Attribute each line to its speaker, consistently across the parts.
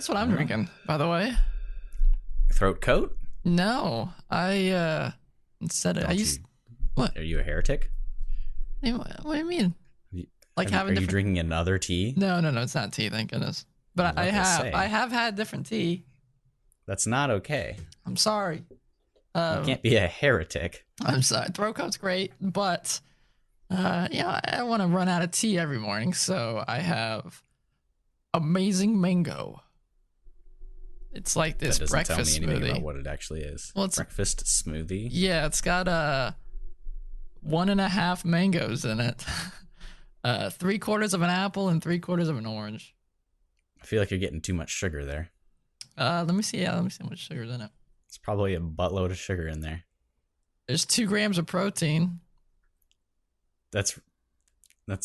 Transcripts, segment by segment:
Speaker 1: Guess what I'm drinking, by the way?
Speaker 2: Throat coat?
Speaker 1: No, instead I used what?
Speaker 2: Are you a heretic?
Speaker 1: What do you mean? Like
Speaker 2: Are
Speaker 1: having
Speaker 2: you drinking another tea?
Speaker 1: No, it's not tea, thank goodness. But I have had different tea.
Speaker 2: That's not okay.
Speaker 1: I'm sorry.
Speaker 2: You can't be a heretic.
Speaker 1: I'm sorry. Throat coat's great, but I want to run out of tea every morning, so I have amazing mango. It's like this breakfast smoothie. That doesn't tell me anything
Speaker 2: about what it actually is.
Speaker 1: Well, it's
Speaker 2: breakfast smoothie?
Speaker 1: Yeah, it's got 1.5 mangoes in it. 3/4 of an apple and 3/4 of an orange.
Speaker 2: I feel like you're getting too much sugar there.
Speaker 1: Let me see. Yeah, let me see how much sugar's in it.
Speaker 2: It's probably a buttload of sugar in there.
Speaker 1: There's 2 grams of protein.
Speaker 2: That's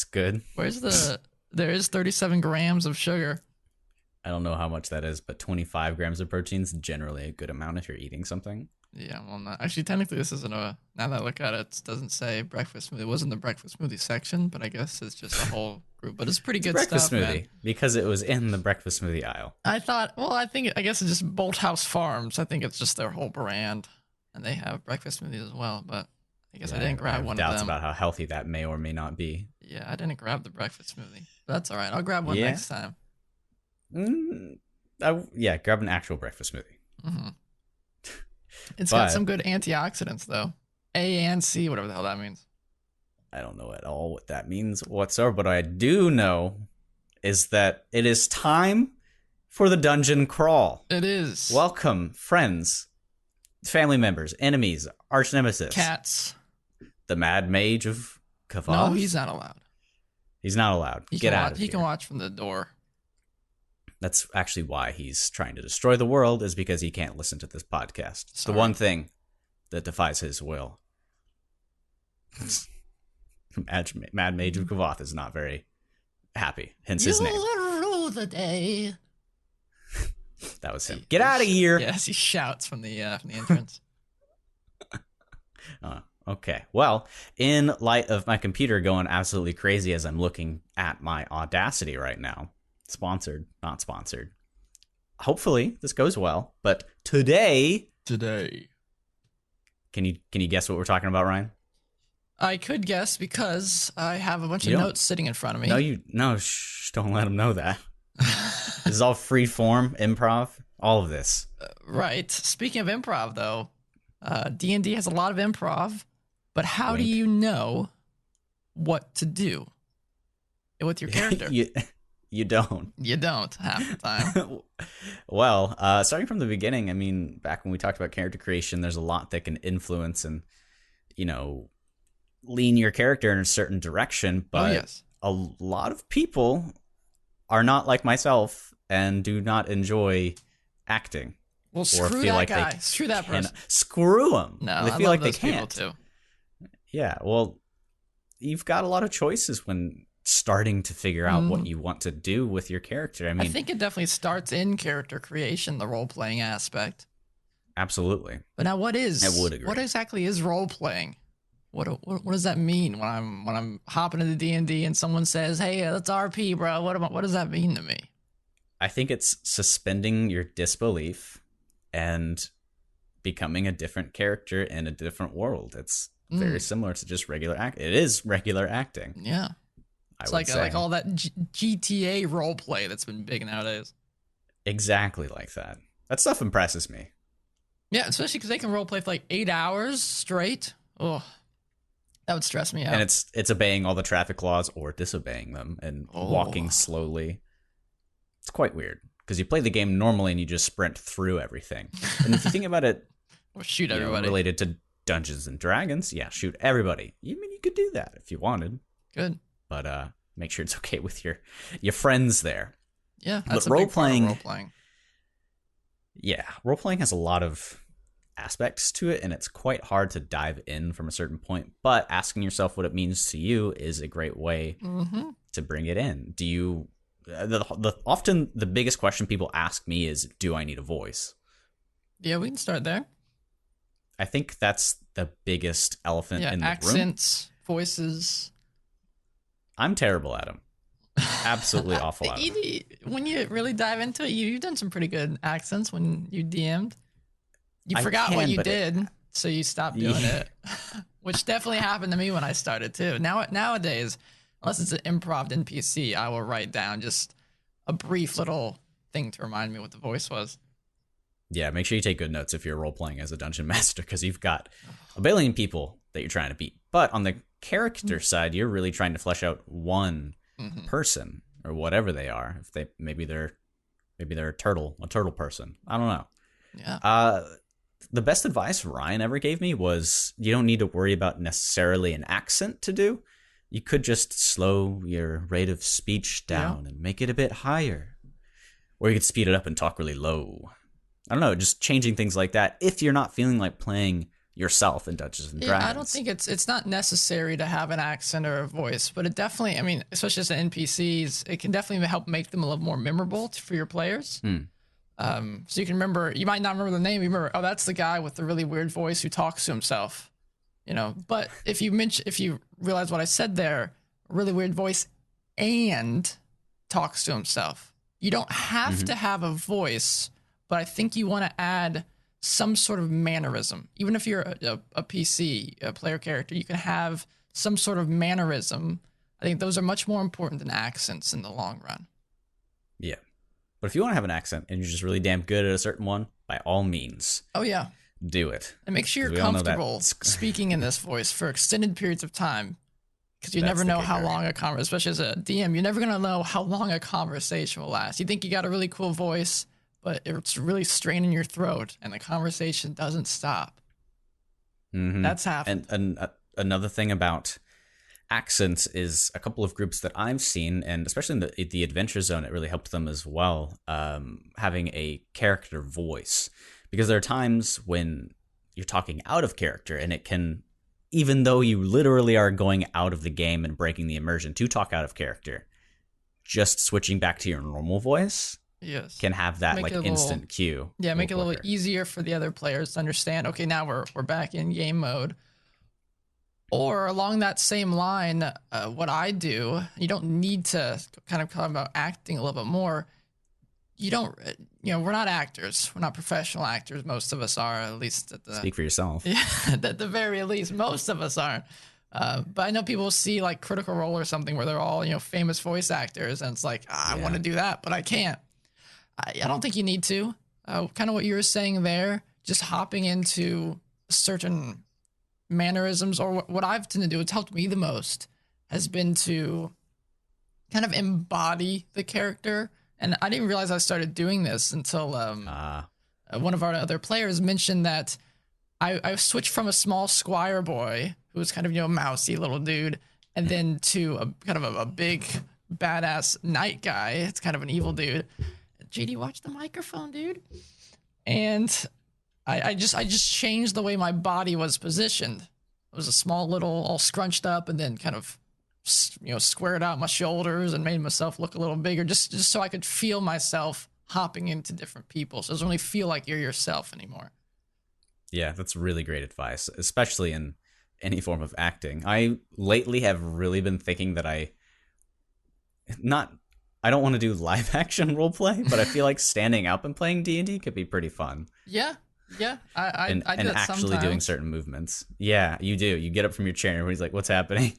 Speaker 2: good.
Speaker 1: There is 37 grams of sugar.
Speaker 2: I don't know how much that is, but 25 grams of protein is generally a good amount if you're eating something.
Speaker 1: Yeah, well, actually, technically, this isn't now that I look at it, it doesn't say breakfast smoothie. It wasn't the breakfast smoothie section, but I guess it's just a whole group. But it's pretty good
Speaker 2: breakfast
Speaker 1: stuff,
Speaker 2: smoothie,
Speaker 1: man.
Speaker 2: because it was in the breakfast smoothie aisle.
Speaker 1: I guess it's just Bolthouse Farms. I think it's just their whole brand, and they have breakfast smoothies as well, but I guess I didn't grab one of them.
Speaker 2: Doubts about how healthy that may or may not be.
Speaker 1: Yeah, I didn't grab the breakfast smoothie. But that's all right. I'll grab one next time.
Speaker 2: Grab an actual breakfast smoothie.
Speaker 1: Mm-hmm. It's got some good antioxidants, though. A and C, whatever the hell that means.
Speaker 2: I don't know at all what that means whatsoever, but I do know is that it is time for the dungeon crawl.
Speaker 1: It is.
Speaker 2: Welcome, friends, family members, enemies, arch nemesis.
Speaker 1: Cats.
Speaker 2: The Mad Mage of Kavoth.
Speaker 1: No, he's not allowed.
Speaker 2: He's not allowed. Get out of here.
Speaker 1: He can watch from the door.
Speaker 2: That's actually why he's trying to destroy the world, is because he can't listen to this podcast. It's the one thing that defies his will. Mad Mage of Kavoth is not very happy, hence his name.
Speaker 1: You rule the day.
Speaker 2: That was him. Get out of here!
Speaker 1: Yes, he shouts from the entrance.
Speaker 2: Okay. Well, in light of my computer going absolutely crazy as I'm looking at my Audacity right now, sponsored, not sponsored. Hopefully this goes well, but today, can you guess what we're talking about, Ryan?
Speaker 1: I could guess because I have a bunch of notes sitting in front of me.
Speaker 2: Don't let them know that. This is all free form, improv, all of this.
Speaker 1: Right. Speaking of improv, though, D&D has a lot of improv, but how do you know what to do with your character?
Speaker 2: You don't.
Speaker 1: You don't half the time.
Speaker 2: Well, starting from the beginning, I mean, back when we talked about character creation, there's a lot that can influence and, lean your character in a certain direction. But a lot of people are not like myself and do not enjoy acting.
Speaker 1: Well, screw that guy. Screw that person.
Speaker 2: Screw them.
Speaker 1: No,
Speaker 2: they feel like they can't.
Speaker 1: Too.
Speaker 2: Yeah, well, you've got a lot of choices when starting to figure out what you want to do with your character. I
Speaker 1: think it definitely starts in character creation, the role-playing aspect.
Speaker 2: Absolutely.
Speaker 1: But now,
Speaker 2: I would agree.
Speaker 1: What exactly is role-playing? What does that mean when I'm hopping into D&D and someone says, "Hey, let's RP, bro"? What does that mean to me?
Speaker 2: I think it's suspending your disbelief and becoming a different character in a different world. It's very similar to just regular acting. It is regular acting.
Speaker 1: Yeah. It's like all that GTA roleplay that's been big nowadays.
Speaker 2: Exactly like that. That stuff impresses me.
Speaker 1: Yeah, especially because they can roleplay for like 8 hours straight. Oh, that would stress me out.
Speaker 2: And it's obeying all the traffic laws or disobeying them and walking slowly. It's quite weird because you play the game normally and you just sprint through everything. And if you think about it,
Speaker 1: or shoot everybody
Speaker 2: related to Dungeons and Dragons, shoot everybody. You could do that if you wanted.
Speaker 1: Good.
Speaker 2: But make sure it's okay with your friends there.
Speaker 1: Yeah, that's a big part of role-playing.
Speaker 2: Yeah, role-playing has a lot of aspects to it, and it's quite hard to dive in from a certain point. But asking yourself what it means to you is a great way to bring it in. Do you... often the biggest question people ask me is, do I need a voice?
Speaker 1: Yeah, we can start there.
Speaker 2: I think that's the biggest elephant in the room.
Speaker 1: Accents, voices...
Speaker 2: I'm terrible at them. Absolutely awful out of them.
Speaker 1: When you really dive into it, you've done some pretty good accents when you DM'd. You forgot what you did, so you stopped doing it, which definitely happened to me when I started too. Nowadays, unless it's an improv NPC, I will write down just a brief little thing to remind me what the voice was.
Speaker 2: Yeah, make sure you take good notes if you're role playing as a dungeon master, because you've got a billion people that you're trying to beat. But on the character side, you're really trying to flesh out one person or whatever they are. If they maybe they're a turtle person. I don't know.
Speaker 1: Yeah.
Speaker 2: The best advice Ryan ever gave me was you don't need to worry about necessarily an accent to do. You could just slow your rate of speech down and make it a bit higher. Or you could speed it up and talk really low. I don't know, just changing things like that if you're not feeling like playing yourself in Dungeons and Dragons.
Speaker 1: I don't think it's not necessary to have an accent or a voice, but it definitely, I mean, especially as NPCs, it can definitely help make them a little more memorable for your players. So you can remember, you might not remember the name, you remember, oh, that's the guy with the really weird voice who talks to himself, you know. But if you realize what I said there, really weird voice and talks to himself, you don't have to have a voice, but I think you want to add some sort of mannerism. Even if you're a PC, a player character, you can have some sort of mannerism. I think those are much more important than accents in the long run.
Speaker 2: Yeah. But if you want to have an accent and you're just really damn good at a certain one, by all means.
Speaker 1: Oh, yeah.
Speaker 2: Do it.
Speaker 1: And make sure you're comfortable speaking in this voice for extended periods of time. Because you never know how long a conversation, especially as a DM, you're never going to know how long a conversation will last. You think you got a really cool voice, but it's really straining your throat and the conversation doesn't stop. That's happened.
Speaker 2: And another thing about accents is a couple of groups that I've seen, and especially in the Adventure Zone, it really helped them as well, having a character voice. Because there are times when you're talking out of character, and it can, even though you literally are going out of the game and breaking the immersion to talk out of character, just switching back to your normal voice can have that like instant cue.
Speaker 1: Yeah, make it a little easier for the other players to understand, okay, now we're back in game mode. Or along that same line, what I do, you don't need to kind of talk about acting a little bit more. You don't, we're not actors. We're not professional actors. Most of us are, at least at the...
Speaker 2: Speak for yourself.
Speaker 1: Yeah, at the very least, most of us aren't. But I know people see like Critical Role or something where they're all, famous voice actors. And it's like, I want to do that, but I can't. I don't think you need to. Kind of what you were saying there, just hopping into certain mannerisms, or what I've tended to do, it's helped me the most, has been to kind of embody the character. And I didn't realize I started doing this until one of our other players mentioned that I switched from a small squire boy who was kind of, a mousy little dude, and then to a kind of a big badass knight guy. It's kind of an evil dude. JD, watch the microphone, dude. And I just changed the way my body was positioned. It was a small little, all scrunched up, and then kind of, squared out my shoulders and made myself look a little bigger, just so I could feel myself hopping into different people. So it doesn't really feel like you're yourself anymore.
Speaker 2: Yeah, that's really great advice, especially in any form of acting. I lately have really been thinking that I don't want to do live action role play, but I feel like standing up and playing D&D could be pretty fun.
Speaker 1: Yeah. I do that
Speaker 2: actually
Speaker 1: sometimes.
Speaker 2: Doing certain movements. Yeah, you do. You get up from your chair and everybody's like, "What's happening?"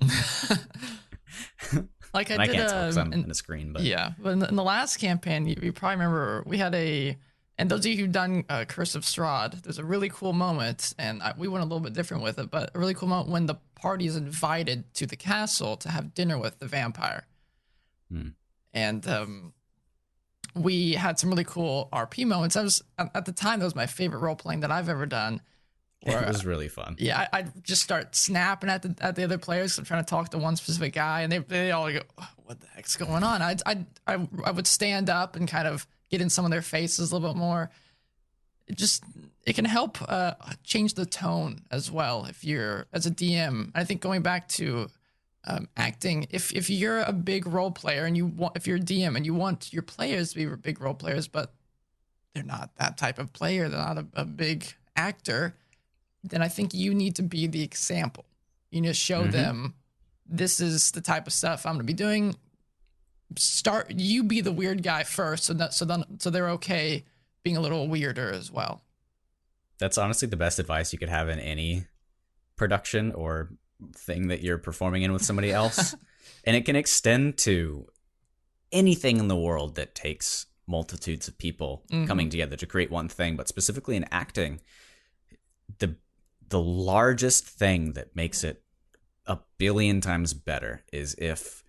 Speaker 1: Like
Speaker 2: I can't tell because I'm in a screen. But
Speaker 1: yeah, but in the last campaign, you probably remember we had and those of you who've done Curse of Strahd, there's a really cool moment, and we went a little bit different with it, but a really cool moment when the party is invited to the castle to have dinner with the vampire. And we had some really cool RP moments. At the time, that was my favorite role playing that I've ever done.
Speaker 2: It was really fun.
Speaker 1: Yeah, I'd just start snapping at the other players. I'm trying to talk to one specific guy, and they all go, "What the heck's going on?" I would stand up and kind of get in some of their faces a little bit more. It can help change the tone as well if you're as a DM. I think going back to acting, if you're a big role player and if you're a DM and you want your players to be big role players, but they're not that type of player, they're not a big actor, then I think you need to be the example. You need to show them, this is the type of stuff I'm going to be doing. start, you be the weird guy first, so they're okay being a little weirder as well.
Speaker 2: That's honestly the best advice you could have in any production or thing that you're performing in with somebody else. And it can extend to anything in the world that takes multitudes of people coming together to create one thing, but specifically in acting, the largest thing that makes it a billion times better is if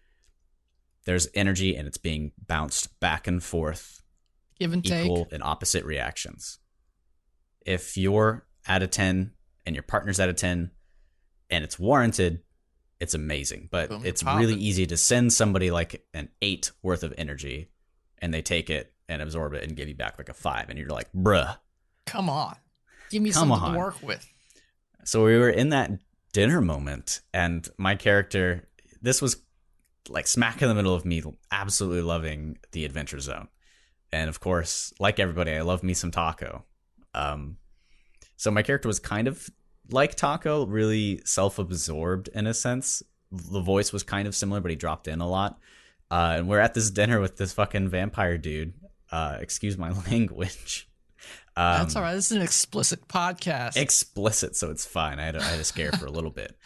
Speaker 2: there's energy and it's being bounced back and forth,
Speaker 1: give and
Speaker 2: equal
Speaker 1: take,
Speaker 2: and opposite reactions. If you're at a 10 and your partner's at a 10 and it's warranted, it's amazing. But
Speaker 1: boom,
Speaker 2: it's really easy to send somebody like an 8 worth of energy and they take it and absorb it and give you back like a 5. And you're like, bruh.
Speaker 1: Come on. Give me something to work with.
Speaker 2: So we were in that dinner moment and my character, this was like smack in the middle of me absolutely loving the Adventure Zone. And of course, like everybody, I love me some Taco. So my character was kind of like Taco, really self-absorbed in a sense. The voice was kind of similar, but he dropped in a lot. And we're at this dinner with this fucking vampire dude. Excuse my language.
Speaker 1: That's all right. This is an explicit podcast.
Speaker 2: Explicit, so it's fine. I had to scare for a little bit.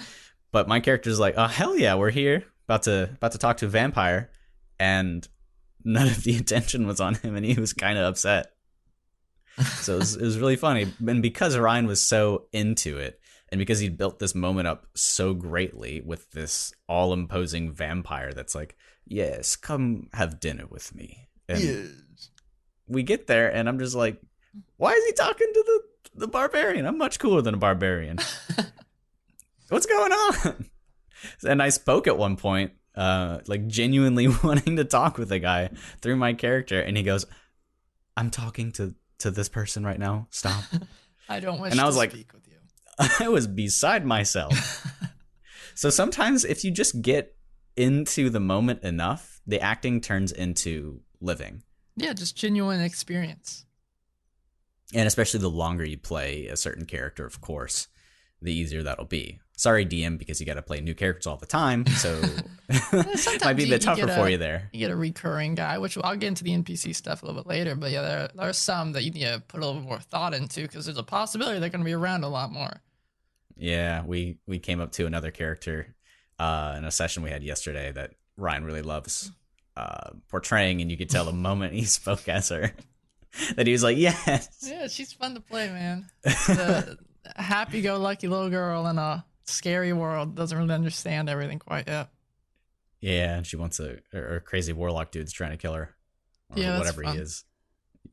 Speaker 2: But my character's like, oh, hell yeah, we're here. About to talk to a vampire. And none of the attention was on him, and he was kind of upset. So it was really funny. And because Ryan was so into it, and because he'd built this moment up so greatly with this all-imposing vampire that's like, yes, come have dinner with me. And
Speaker 1: yes.
Speaker 2: We get there, and I'm just like, why is he talking to the barbarian? I'm much cooler than a barbarian. What's going on? And I spoke at one point, like genuinely wanting to talk with the guy through my character, and he goes, I'm talking to this person right now. Stop.
Speaker 1: I don't wish
Speaker 2: and I was
Speaker 1: to
Speaker 2: like,
Speaker 1: speak with you.
Speaker 2: I was beside myself. So sometimes if you just get into the moment enough, the acting turns into living.
Speaker 1: Yeah, just genuine experience.
Speaker 2: And especially the longer you play a certain character, of course, the easier that'll be. Sorry, DM, because you got to play new characters all the time, so it might be a bit tougher for you there.
Speaker 1: You get a recurring guy, which I'll get into the NPC stuff a little bit later, but yeah, there are some that you need to put a little more thought into because there's a possibility they're going to be around a lot more.
Speaker 2: Yeah, we came up to another character in a session we had yesterday that Ryan really loves portraying, and you could tell the moment he spoke as her that he was like, yes.
Speaker 1: Yeah, she's fun to play, man. The happy-go-lucky little girl in a scary world, doesn't really understand everything quite yet.
Speaker 2: Yeah, and she wants a crazy warlock dude's trying to kill her, or whatever he is.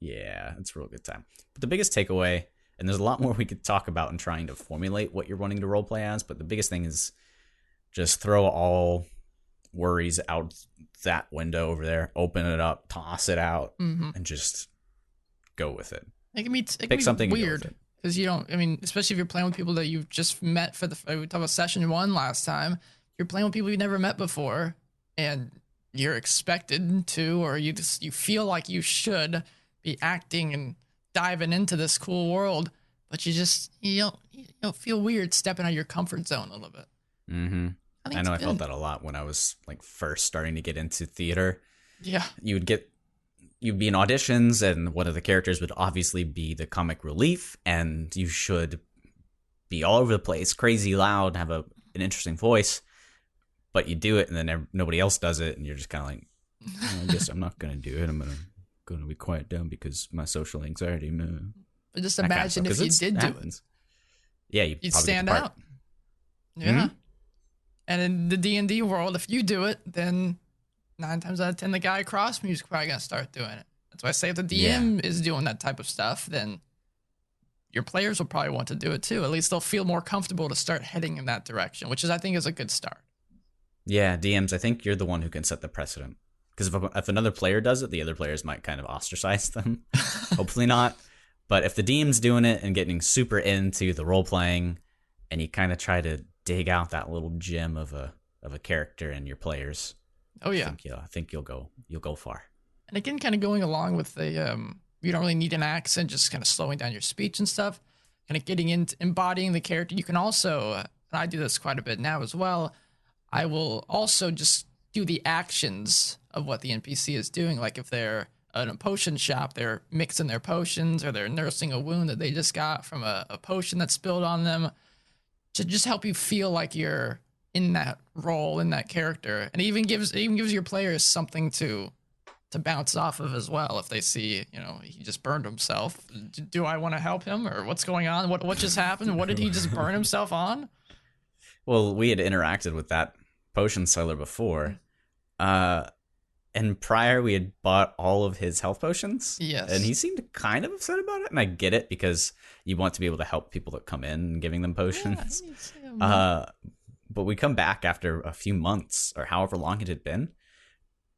Speaker 2: Yeah, it's a real good time. But the biggest takeaway, and there's a lot more we could talk about in trying to formulate what you're wanting to roleplay as, but the biggest thing is just throw all worries out that window over there, open it up, toss it out, and just go with it.
Speaker 1: It can be
Speaker 2: pick something
Speaker 1: weird. Because you don't, I mean, especially if you're playing with people that you've just met we talked about session 1 last time, you're playing with people you've never met before, and you're expected to, or you feel like you should be acting and diving into this cool world, but you don't feel weird stepping out of your comfort zone a little bit.
Speaker 2: Mm-hmm. I know I felt that a lot when I was like first starting to get into theater.
Speaker 1: Yeah.
Speaker 2: You'd be in auditions, and one of the characters would obviously be the comic relief, and you should be all over the place, crazy loud, have an interesting voice, but you do it, and then nobody else does it, and you're just kind of like, I guess I'm not going to do it. I'm going to be quiet down because my social anxiety.
Speaker 1: But just imagine if you did do it.
Speaker 2: Yeah,
Speaker 1: you'd stand out. Yeah. Mm-hmm. And in the D&D world, if you do it, then 9 times out of 10, the guy across from you is probably going to start doing it. That's why I say if the DM is doing that type of stuff, then your players will probably want to do it too. At least they'll feel more comfortable to start heading in that direction, which I think is a good start. Yeah,
Speaker 2: DMs, I think you're the one who can set the precedent. Because if another player does it, the other players might kind of ostracize them. Hopefully not. But if the DM's doing it and getting super into the role-playing, and you kind of try to dig out that little gem of a character in your players,
Speaker 1: oh yeah,
Speaker 2: I think you'll go far.
Speaker 1: And again, kind of going along with the you don't really need an accent, just kind of slowing down your speech and stuff, kind of getting into embodying the character. You can also, and I do this quite a bit now as well, I will also just do the actions of what the NPC is doing. Like if they're at a potion shop, they're mixing their potions, or they're nursing a wound that they just got from a potion that spilled on them, to just help you feel like you're in that role, in that character. And it even gives your players something to bounce off of as well. If they see, he just burned himself, do I want to help him, or what's going on? What just happened? What did he just burn himself on?
Speaker 2: Well, we had interacted with that potion seller before. And prior, we had bought all of his health potions.
Speaker 1: Yes.
Speaker 2: And he seemed kind of upset about it. And I get it, because you want to be able to help people that come in and giving them potions. Yeah, but we come back after a few months, or however long it had been.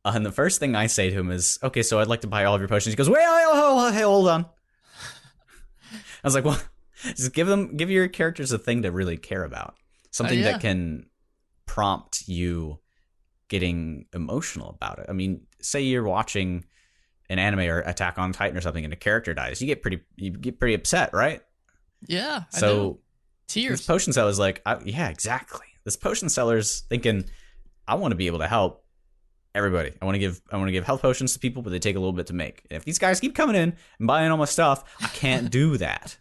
Speaker 2: And the first thing I say to him is, okay, so I'd like to buy all of your potions. He goes, wait, hold on. I was like, well, just give your characters a thing to really care about. Something that can prompt you getting emotional about it. I mean, say you're watching an anime or Attack on Titan or something, and a character dies, you get pretty upset, right?
Speaker 1: Yeah.
Speaker 2: So
Speaker 1: tears.
Speaker 2: This potion seller's like, yeah, exactly. This potion seller's thinking, I want to be able to help everybody. I want to give health potions to people, but they take a little bit to make. And if these guys keep coming in and buying all my stuff, I can't do that.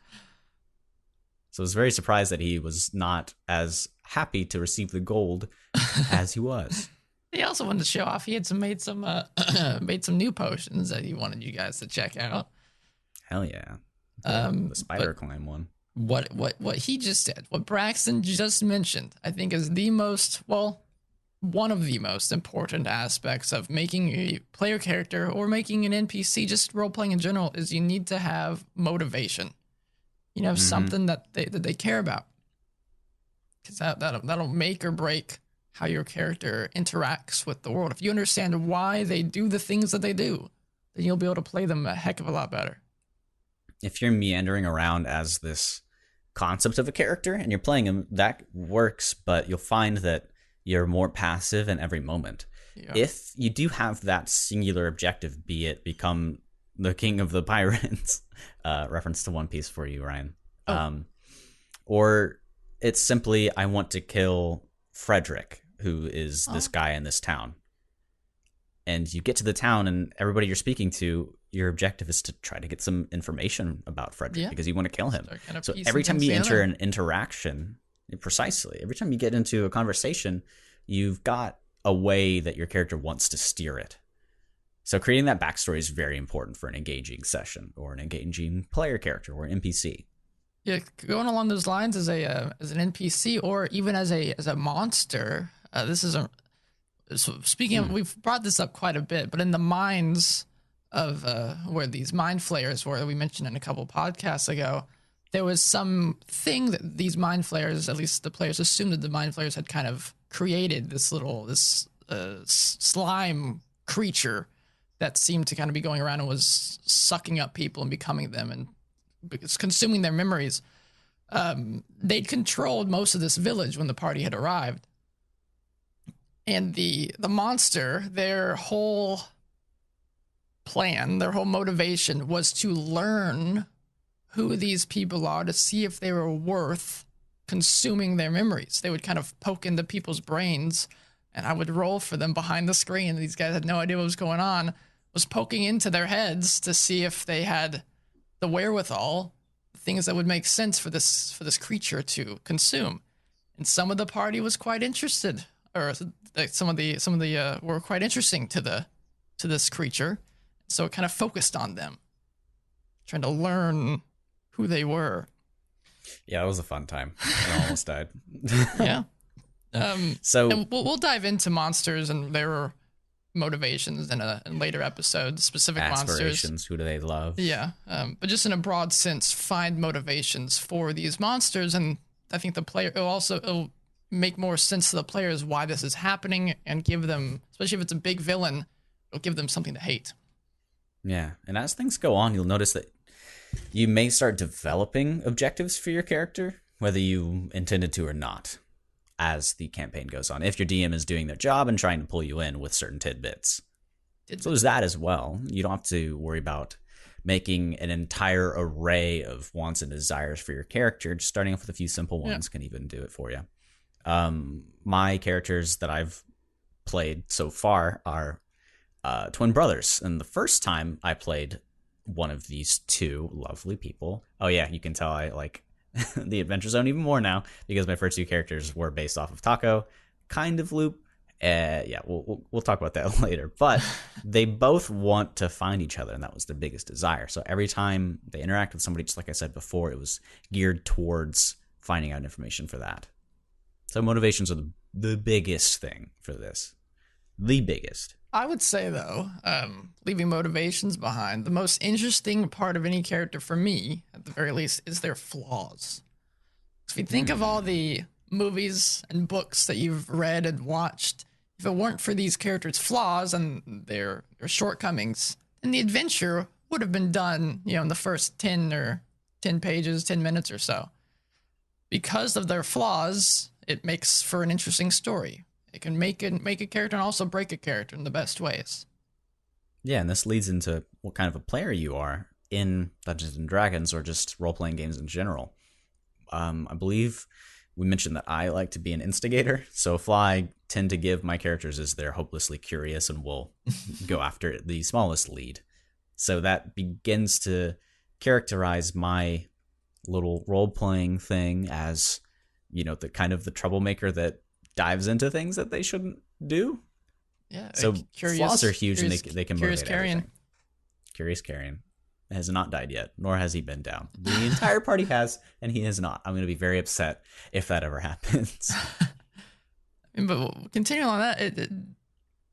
Speaker 2: So I was very surprised that he was not as happy to receive the gold as he was.
Speaker 1: He also wanted to show off. He had made some new potions that he wanted you guys to check out.
Speaker 2: Hell yeah. The spider climb one.
Speaker 1: What he just said, what Braxton just mentioned, I think is one of the most important aspects of making a player character or making an NPC, just role-playing in general, is you need to have motivation. Something that they care about. Because that'll make or break how your character interacts with the world. If you understand why they do the things that they do, then you'll be able to play them a heck of a lot better.
Speaker 2: If you're meandering around as this concept of a character and you're playing him, that works, but you'll find that you're more passive in every moment. Yeah. If you do have that singular objective, be it become the king of the pirates, reference to One Piece for you, Ryan, or it's simply, I want to kill Frederick, who is this guy in this town. And you get to the town, and everybody you're speaking to, your objective is to try to get some information about Frederick, because you want to kill him. So every time you enter an interaction, precisely, every time you get into a conversation, you've got a way that your character wants to steer it. So creating that backstory is very important for an engaging session or an engaging player character or an NPC.
Speaker 1: Yeah, going along those lines as an NPC or even as a monster. Speaking of, we've brought this up quite a bit, but in the mines of where these mind flayers were, that we mentioned in a couple podcasts ago, there was some thing that these mind flayers, at least the players assumed that the mind flayers had kind of created this slime creature that seemed to kind of be going around and was sucking up people and becoming them and consuming their memories. They'd controlled most of this village when the party had arrived. And the monster, their whole plan, their whole motivation was to learn who these people are, to see if they were worth consuming their memories. They would kind of poke into people's brains, and I would roll for them behind the screen. These guys had no idea what was going on. Was poking into their heads to see if they had the wherewithal, things that would make sense for this creature to consume. And some of the party was quite interested, or some of the were quite interesting to this creature. So it kind of focused on them, trying to learn who they were.
Speaker 2: Yeah, it was a fun time. I almost died.
Speaker 1: Yeah.
Speaker 2: So
Speaker 1: and we'll dive into monsters and their motivations in later episodes, specific
Speaker 2: aspirations,
Speaker 1: monsters.
Speaker 2: Who do they love?
Speaker 1: Yeah. But just in a broad sense, find motivations for these monsters. And I think it'll make more sense to the players why this is happening and give them, especially if it's a big villain, it'll give them something to hate.
Speaker 2: Yeah. And as things go on, you'll notice that you may start developing objectives for your character, whether you intended to or not, as the campaign goes on, if your DM is doing their job and trying to pull you in with certain tidbits. So there's that as well. You don't have to worry about making an entire array of wants and desires for your character. Just starting off with a few simple ones can even do it for you. My characters that I've played so far are twin brothers. And the first time I played one of these two lovely people, oh yeah, you can tell I like the Adventure Zone even more now because my first two characters were based off of Taco, kind of Loop. Yeah, we'll talk about that later. But they both want to find each other, and that was their biggest desire. So every time they interact with somebody, just like I said before, it was geared towards finding out information for that. So motivations are the biggest thing for this. The biggest.
Speaker 1: I would say, though, leaving motivations behind, the most interesting part of any character for me, at the very least, is their flaws. If you think of all the movies and books that you've read and watched, if it weren't for these characters' flaws and their shortcomings, then the adventure would have been done, in the first 10 pages, 10 minutes or so. Because of their flaws, it makes for an interesting story. It can make a character and also break a character in the best ways.
Speaker 2: Yeah, and this leads into what kind of a player you are in Dungeons and Dragons or just role-playing games in general. I believe we mentioned that I like to be an instigator, so Fly I tend to give my characters is they're hopelessly curious and will go after the smallest lead. So that begins to characterize my little role-playing thing as, the kind of the troublemaker that dives into things that they shouldn't do.
Speaker 1: Yeah.
Speaker 2: So flaws are huge and they can motivate
Speaker 1: Carrion.
Speaker 2: everything. Curious Carrion has not died yet, nor has he been down. The entire party has, and he has not. I'm going to be very upset if that ever happens.
Speaker 1: But continuing on that,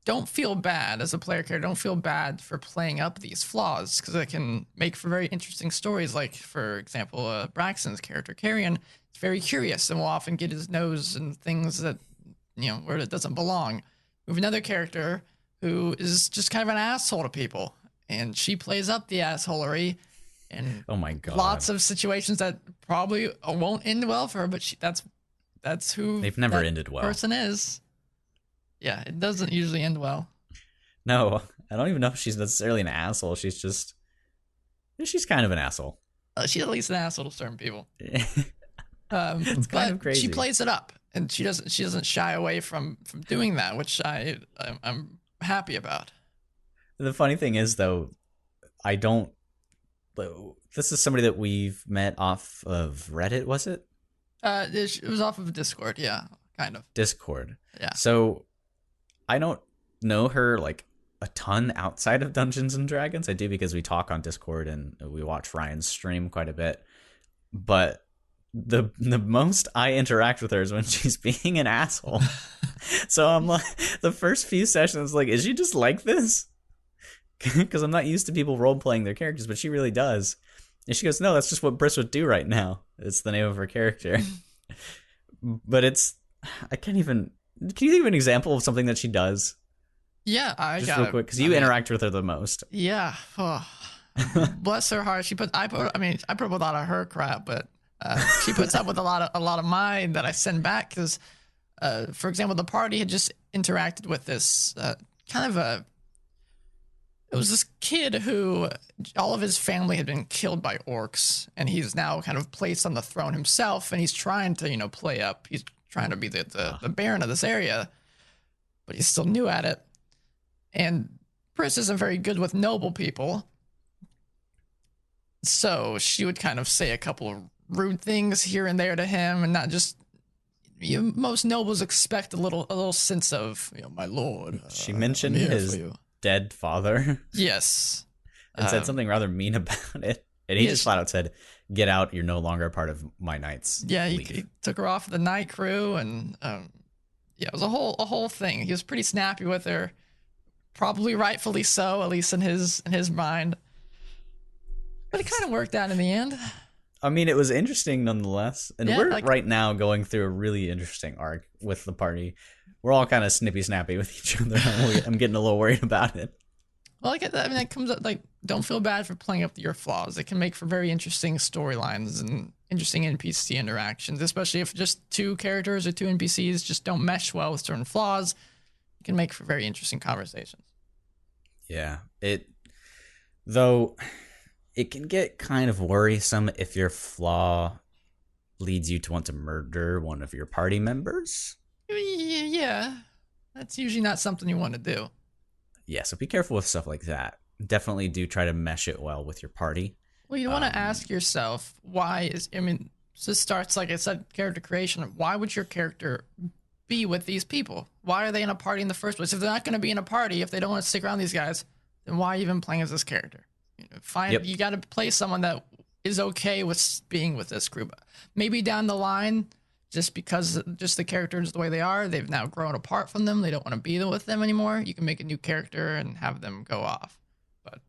Speaker 1: don't feel bad as a player character. Don't feel bad for playing up these flaws because it can make for very interesting stories. Like, for example, Braxton's character, Carrion, is very curious and will often get his nose in things that, where it doesn't belong. We have another character who is just kind of an asshole to people, and she plays up the assholery and
Speaker 2: oh my god,
Speaker 1: lots of situations that probably won't end well for her, but that's who
Speaker 2: they've never ended well.
Speaker 1: Person is. Yeah, it doesn't usually end well.
Speaker 2: No, I don't even know if she's necessarily an asshole. She's kind of an asshole.
Speaker 1: She's at least an asshole to certain people.
Speaker 2: It's kind of crazy.
Speaker 1: She plays it up, and she doesn't shy away from doing that, which I'm happy about.
Speaker 2: The funny thing is, though, this is somebody that we've met off of Reddit, was it?
Speaker 1: It was off of Discord, yeah, kind of.
Speaker 2: Discord.
Speaker 1: Yeah.
Speaker 2: So I don't know her like a ton outside of Dungeons and Dragons. I do because we talk on Discord and we watch Ryan's stream quite a bit. But the most I interact with her is when she's being an asshole. So I'm like, the first few sessions, like, is she just like this? Because I'm not used to people role playing their characters, but she really does. And she goes, no, that's just what Briss would do right now. It's the name of her character. But can you give an example of something that she does?
Speaker 1: Yeah,
Speaker 2: just real quick, because you interact with her the most.
Speaker 1: Yeah. Oh, bless her heart. I put up with a lot of her crap, but she puts up with a lot of mine that I send back because, for example, the party had just interacted with this it was this kid who all of his family had been killed by orcs, and he's now kind of placed on the throne himself, and he's trying to, play up. He's trying to be the baron of this area, but he's still new at it. And Briss isn't very good with noble people, so she would kind of say a couple of rude things here and there to him, and not just. Most nobles expect a little sense of, my lord.
Speaker 2: She mentioned his dead father.
Speaker 1: Yes.
Speaker 2: And said something rather mean about it. And he just flat out said, get out, you're no longer a part of my knights.
Speaker 1: Yeah, he took her off the night crew, and it was a whole thing. He was pretty snappy with her. Probably rightfully so, at least in his mind. But it kind of worked out in the end.
Speaker 2: I mean, it was interesting nonetheless. And we're right now going through a really interesting arc with the party. We're all kind of snippy-snappy with each other. I'm getting a little worried about it.
Speaker 1: Well, that comes up, don't feel bad for playing up your flaws. It can make for very interesting storylines and interesting NPC interactions, especially if just two characters or two NPCs just don't mesh well with certain flaws. It can make for very interesting conversations.
Speaker 2: Yeah. Though it can get kind of worrisome if your flaw leads you to want to murder one of your party members.
Speaker 1: Yeah. That's usually not something you want to do.
Speaker 2: Yeah, so be careful with stuff like that. Definitely do try to mesh it well with your party.
Speaker 1: Well, you want to ask yourself this starts, like I said, character creation. Why would your character be with these people? Why are they in a party in the first place? If they're not going to be in a party, if they don't want to stick around these guys, then why even playing as this character? You got to play someone that is okay with being with this group. Maybe down the line, just because just the characters the way they are, they've now grown apart from them. They don't want to be with them anymore. You can make a new character and have them go off. But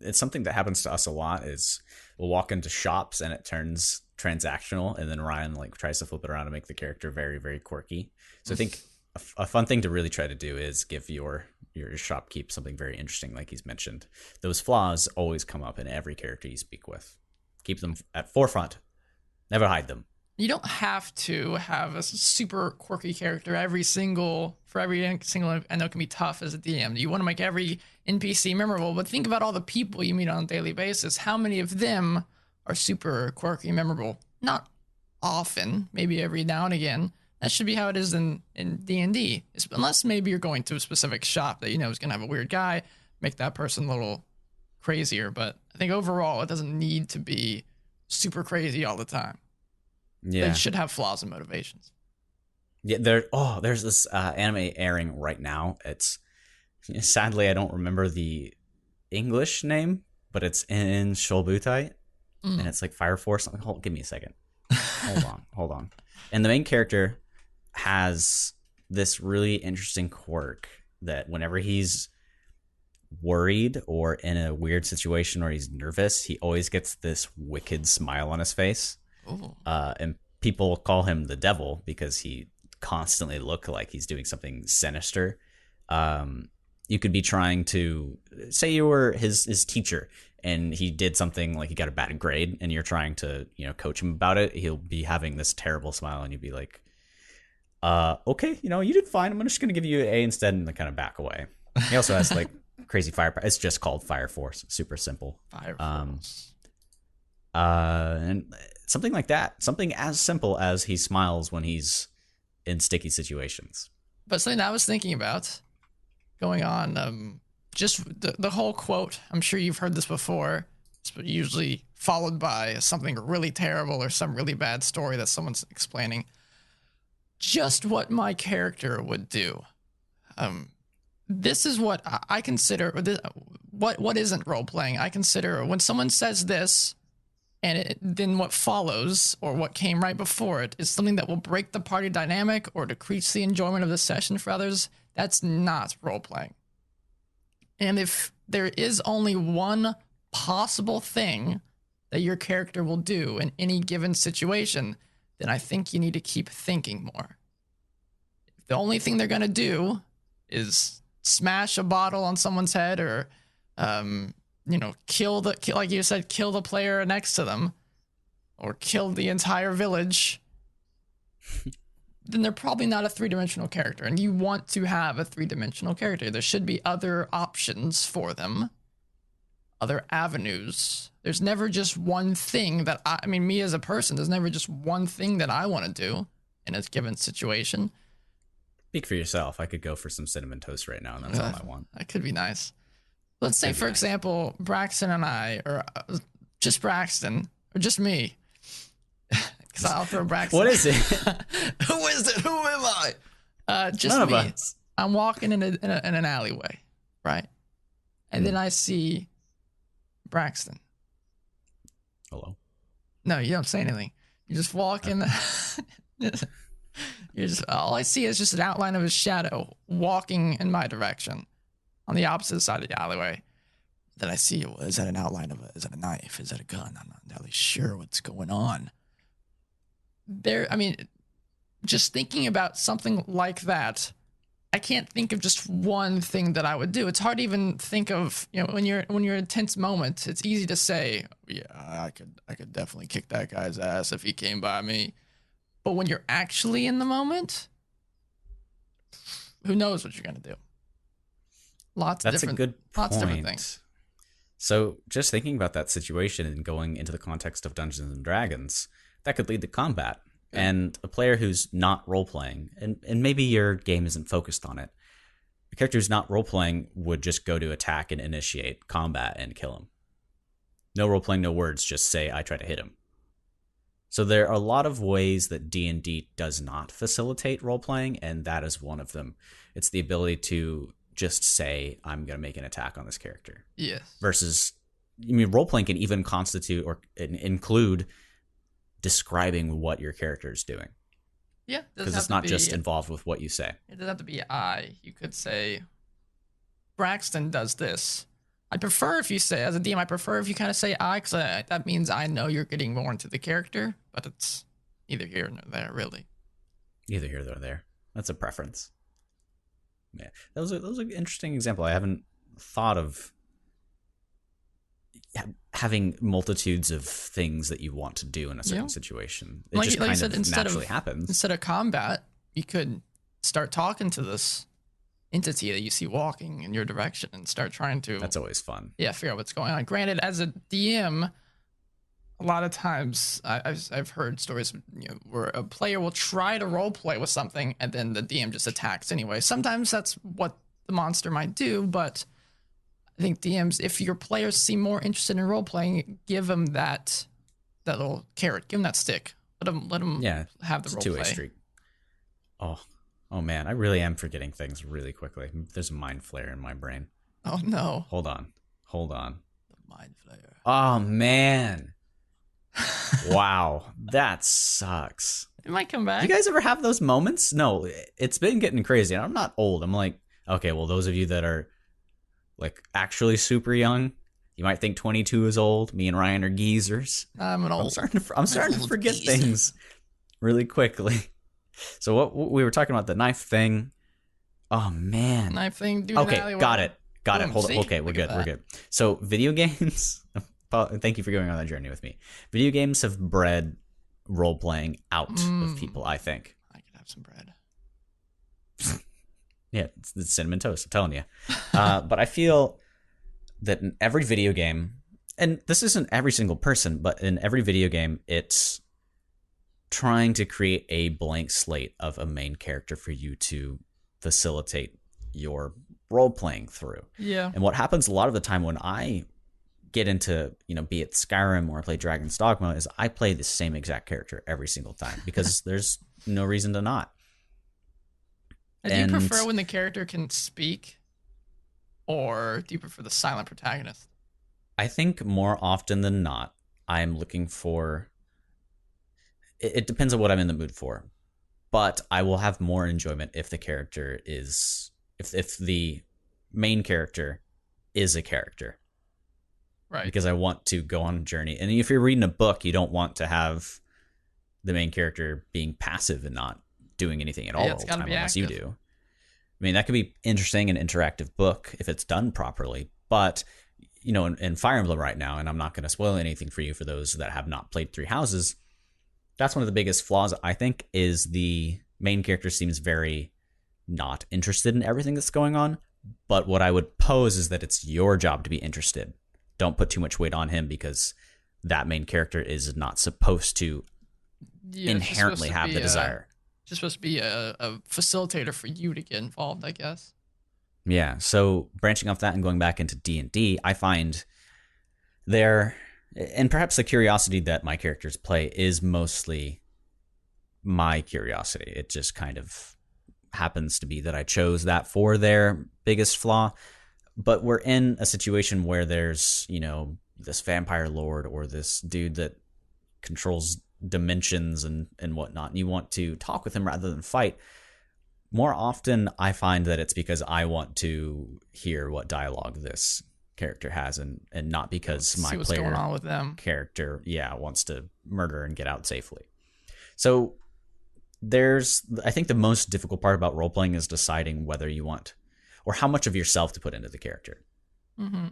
Speaker 2: it's something that happens to us a lot. Is we'll walk into shops and it turns transactional, and then Ryan like tries to flip it around and make the character very, very quirky. So I think a fun thing to really try to do is give your shopkeep something very interesting, like he's mentioned. Those flaws always come up in every character you speak with. Keep them at forefront. Never hide them.
Speaker 1: You don't have to have a super quirky character for every single. I know it can be tough as a DM. You want to make every NPC memorable, but think about all the people you meet on a daily basis. How many of them are super quirky, memorable? Not often, maybe every now and again. That should be how it is in D&D. Unless maybe you're going to a specific shop that you know is going to have a weird guy, make that person a little crazier. But I think overall, it doesn't need to be super crazy all the time.
Speaker 2: Yeah,
Speaker 1: they should have flaws and motivations.
Speaker 2: Yeah, there's this anime airing right now. It's sadly I don't remember the English name, but it's in Shulbutai, and it's like Fire Force. Give me a second. Hold on. And the main character has this really interesting quirk that whenever he's worried or in a weird situation or he's nervous, he always gets this wicked smile on his face. And people call him the devil because he constantly looks like he's doing something sinister. You could be trying to say you were his teacher and he did something like he got a bad grade and you're trying to coach him about it. He'll be having this terrible smile and you'd be like, okay, you did fine. I'm just gonna give you an A instead and kind of back away. He also has like crazy fire. It's just called Fire Force. Super simple.
Speaker 1: Fire Force.
Speaker 2: And something like that. Something as simple as he smiles when he's in sticky situations.
Speaker 1: But something I was thinking about going on, just the whole quote. I'm sure you've heard this before. It's usually followed by something really terrible or some really bad story that someone's explaining. Just what my character would do. This is what I consider. What isn't role playing? I consider when someone says this, and then what follows or what came right before it is something that will break the party dynamic or decrease the enjoyment of the session for others. That's not role playing. And if there is only one possible thing that your character will do in any given situation, then I think you need to keep thinking more. If the only thing they're going to do is smash a bottle on someone's head or, kill like you said, kill the player next to them or kill the entire village, then they're probably not a three-dimensional character. And you want to have a three-dimensional character. There should be other options for them, other avenues. There's never just one thing that me as a person, there's never just one thing that I want to do in a given situation.
Speaker 2: Speak for yourself. I could go for some cinnamon toast right now, and that's all I want.
Speaker 1: That could be nice. Let's say, for example, Braxton and I, or just Braxton, or just me, because I'll throw Braxton.
Speaker 2: What is it?
Speaker 1: Who is it? Who am I? Just
Speaker 2: None
Speaker 1: me.
Speaker 2: of us.
Speaker 1: I'm walking in an alleyway, right? And then I see Braxton.
Speaker 2: Hello?
Speaker 1: No, you don't say anything. You just walk in. All I see is just an outline of his shadow walking in my direction on the opposite side of the alleyway. Then I see, is that an outline of is that a knife? Is that a gun? I'm not entirely sure what's going on. Just thinking about something like that, I can't think of just one thing that I would do. It's hard to even think of, when you're in a tense moment, it's easy to say, yeah, I could definitely kick that guy's ass if he came by me. But when you're actually in the moment, who knows what you're going to do? That's a good point. Lots of different things.
Speaker 2: So just thinking about that situation and going into the context of Dungeons and Dragons, that could lead to combat. And a player who's not role-playing, and maybe your game isn't focused on it, a character who's not role-playing would just go to attack and initiate combat and kill him. No role-playing, no words, just say, I try to hit him. So there are a lot of ways that D&D does not facilitate role-playing, and that is one of them. It's the ability to just say, I'm going to make an attack on this character.
Speaker 1: Yes.
Speaker 2: Versus, I mean, role-playing can even constitute or include describing what your character is doing.
Speaker 1: Yeah.
Speaker 2: Because it's not just involved with what you say.
Speaker 1: It doesn't have to be I. You could say, Braxton does this. I prefer if you say, as a DM, I prefer if you kind of say I, because that means I know you're getting more into the character, but it's neither here nor there, really.
Speaker 2: Neither here nor there. That's a preference. Yeah, that was an interesting example. I haven't thought of having multitudes of things that you want to do in a certain situation. It just kind of naturally happens.
Speaker 1: Instead of combat, you could start talking to this entity that you see walking in your direction and start trying to...
Speaker 2: That's always fun.
Speaker 1: Yeah, figure out what's going on. Granted, as a DM, a lot of times I've heard stories, where a player will try to role play with something and then the DM just attacks anyway. Sometimes that's what the monster might do, but I think DMs, if your players seem more interested in role playing, give them that little carrot, give them that stick. Let them have the role
Speaker 2: two-way
Speaker 1: play.
Speaker 2: streak. Oh man, I really am forgetting things really quickly. There's a mind flare in my brain.
Speaker 1: Oh no.
Speaker 2: Hold on.
Speaker 1: The mind flare.
Speaker 2: Oh man. Wow, that sucks.
Speaker 1: It might come back.
Speaker 2: You guys ever have those moments? No, it's been getting crazy. And I'm not old. I'm like, okay, well, those of you that are like actually super young, you might think 22 is old. Me and Ryan are geezers.
Speaker 1: I'm starting
Speaker 2: to forget things really quickly. So what we were talking about, the knife thing. Oh man,
Speaker 1: knife thing.
Speaker 2: Okay, got it.
Speaker 1: Boom,
Speaker 2: Hold on. Okay, we're good. So video games. Thank you for going on that journey with me. Video games have bred role playing out of people. I think
Speaker 1: I could have some bread.
Speaker 2: Yeah, it's cinnamon toast. I'm telling you. But I feel that in every video game, and this isn't every single person, but in every video game, it's trying to create a blank slate of a main character for you to facilitate your role playing through.
Speaker 1: Yeah.
Speaker 2: And what happens a lot of the time when I get into, be it Skyrim or I play Dragon's Dogma, is I play the same exact character every single time because there's no reason to not.
Speaker 1: Do you prefer when the character can speak, or do you prefer the silent protagonist?
Speaker 2: I think more often than not, I'm looking for... It depends on what I'm in the mood for, but I will have more enjoyment if the character is... If the main character is a character.
Speaker 1: Right.
Speaker 2: Because I want to go on a journey. And if you're reading a book, you don't want to have the main character being passive and not doing anything at all the time unless you do. I mean, that could be interesting, an interactive book if it's done properly. But, in Fire Emblem right now, and I'm not going to spoil anything for you for those that have not played Three Houses, that's one of the biggest flaws, I think, is the main character seems very not interested in everything that's going on. But what I would pose is that it's your job to be interested. Don't put too much weight on him because that main character is not supposed to inherently have the desire.
Speaker 1: Just supposed to be a facilitator for you to get involved, I guess.
Speaker 2: Yeah. So branching off that and going back into D&D, I find there, and perhaps the curiosity that my characters play is mostly my curiosity. It just kind of happens to be that I chose that for their biggest flaw. But we're in a situation where there's, this vampire lord or this dude that controls dimensions and whatnot, and you want to talk with him rather than fight. More often, I find that it's because I want to hear what dialogue this character has, and not because my player
Speaker 1: going on with them.
Speaker 2: Character, wants to murder and get out safely. So I think the most difficult part about role playing is deciding whether you want or how much of yourself to put into the character.
Speaker 1: Mm-hmm.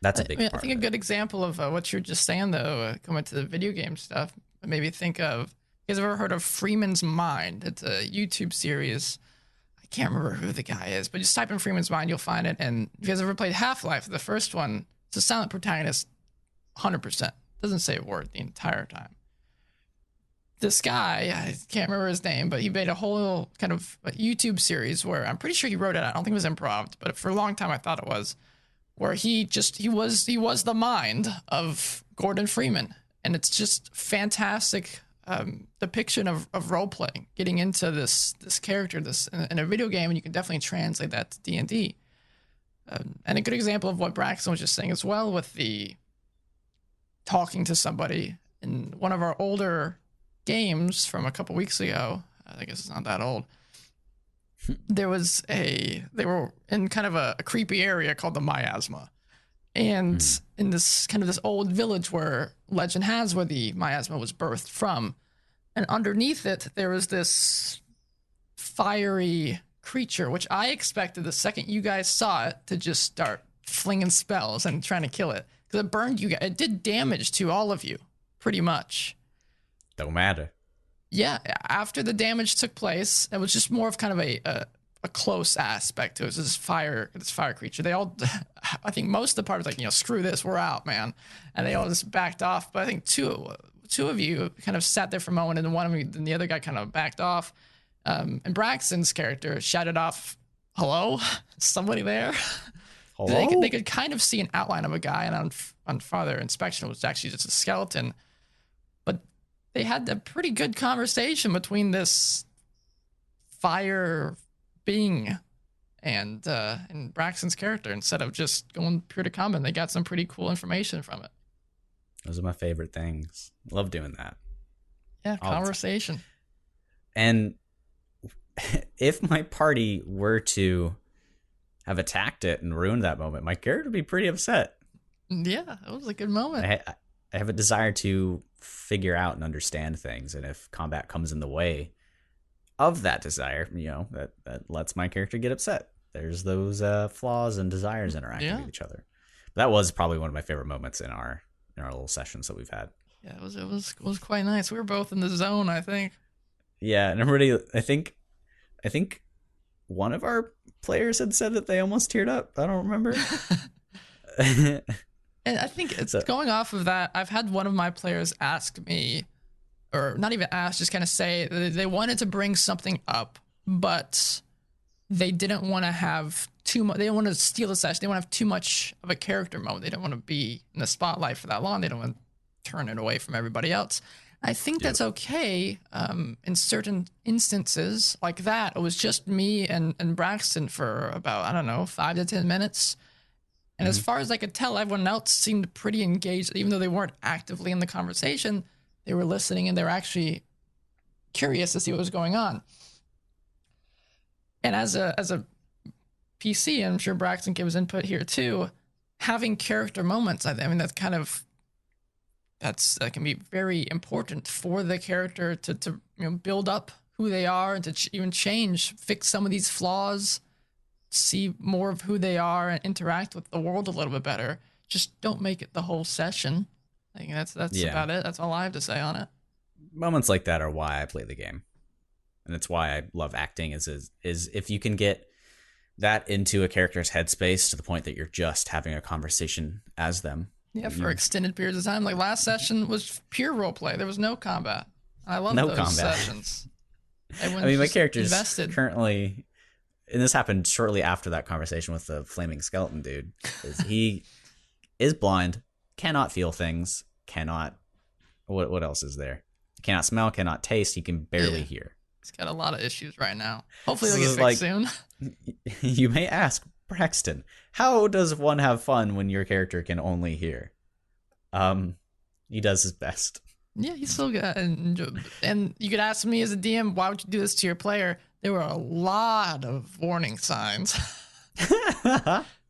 Speaker 2: That's a big part.
Speaker 1: I think a good example of what you're just saying, though, coming to the video game stuff, maybe think of, you guys have ever heard of Freeman's Mind? It's a YouTube series. I can't remember who the guy is, but just type in Freeman's Mind, you'll find it. And if you guys ever played Half-Life, the first one, it's a silent protagonist, 100%. Doesn't say a word the entire time. this guy, I can't remember his name, but he made a whole kind of YouTube series where I'm pretty sure he wrote it. I don't think it was improv, but for a long time I thought it was, where he was the mind of Gordon Freeman, and it's just fantastic depiction of role playing, getting into this character this in a video game, and you can definitely translate that to D&D. And a good example of what Braxton was just saying as well, with the talking to somebody in one of our older games from a couple weeks ago. I guess it's not that old. They were in kind of a creepy area called the Miasma. And in this kind of this old village where legend has where the Miasma was birthed from. And underneath it, there was this fiery creature, which I expected the second you guys saw it to just start flinging spells and trying to kill it. Because it burned you guys. It did damage to all of you, pretty much.
Speaker 2: Don't matter.
Speaker 1: Yeah, after the damage took place, it was just more of kind of a close aspect to it. It was this fire creature. They all, I think most of the party was like, screw this, we're out, man. And they all just backed off. But I think two of you kind of sat there for a moment, and one of you, and the other guy kind of backed off. And Braxton's character shouted off, "Hello, somebody there?"
Speaker 2: Hello?
Speaker 1: They could kind of see an outline of a guy, and on farther inspection, it was actually just a skeleton. But they had a pretty good conversation between this fire being and Braxton's character, instead of just going pure to combat. They got some pretty cool information from it.
Speaker 2: Those are my favorite things. Love doing that.
Speaker 1: Yeah, conversation.
Speaker 2: And if my party were to have attacked it and ruined that moment, my character would be pretty upset.
Speaker 1: Yeah, it was a good moment.
Speaker 2: I have a desire to figure out and understand things, and if combat comes in the way of that desire, that lets my character get upset. There's those flaws and desires interacting with each other. But that was probably one of my favorite moments in our little sessions that we've had.
Speaker 1: Yeah, it was quite nice. We were both in the zone, I think.
Speaker 2: Yeah, and everybody, I think one of our players had said that they almost teared up. I don't remember.
Speaker 1: And I think it's going off of that. I've had one of my players ask me, or not even ask, just kind of say they wanted to bring something up, but they didn't want to have too much. They didn't want to steal the session. They don't want to have too much of a character mode. They don't want to be in the spotlight for that long. They don't want to turn it away from everybody else. I think that's okay in certain instances like that. It was just me and Braxton for about, 5 to 10 minutes. And as far as I could tell, everyone else seemed pretty engaged. Even though they weren't actively in the conversation, they were listening, and they were actually curious to see what was going on. And as a PC, and I'm sure Braxton gives input here too, having character moments, I mean, that can be very important for the character to build up who they are, and to even fix some of these flaws, see more of who they are, and interact with the world a little bit better. Just don't make it the whole session. I think that's about it. That's all I have to say on it.
Speaker 2: Moments like that are why I play the game, and it's why I love acting. Is if you can get that into a character's headspace to the point that you're just having a conversation as them.
Speaker 1: Yeah, for extended periods of time. Like last session was pure role play. There was no combat. I love those sessions.
Speaker 2: My character's currently, and this happened shortly after that conversation with the flaming skeleton dude, is he is blind, cannot feel things, what else is there? Cannot smell, cannot taste, he can barely hear.
Speaker 1: He's got a lot of issues right now. Hopefully they'll get fixed soon.
Speaker 2: You may ask, Braxton, how does one have fun when your character can only hear? He does his best.
Speaker 1: Yeah, he's still good. And you could ask me as a DM, why would you do this to your player? There were a lot of warning signs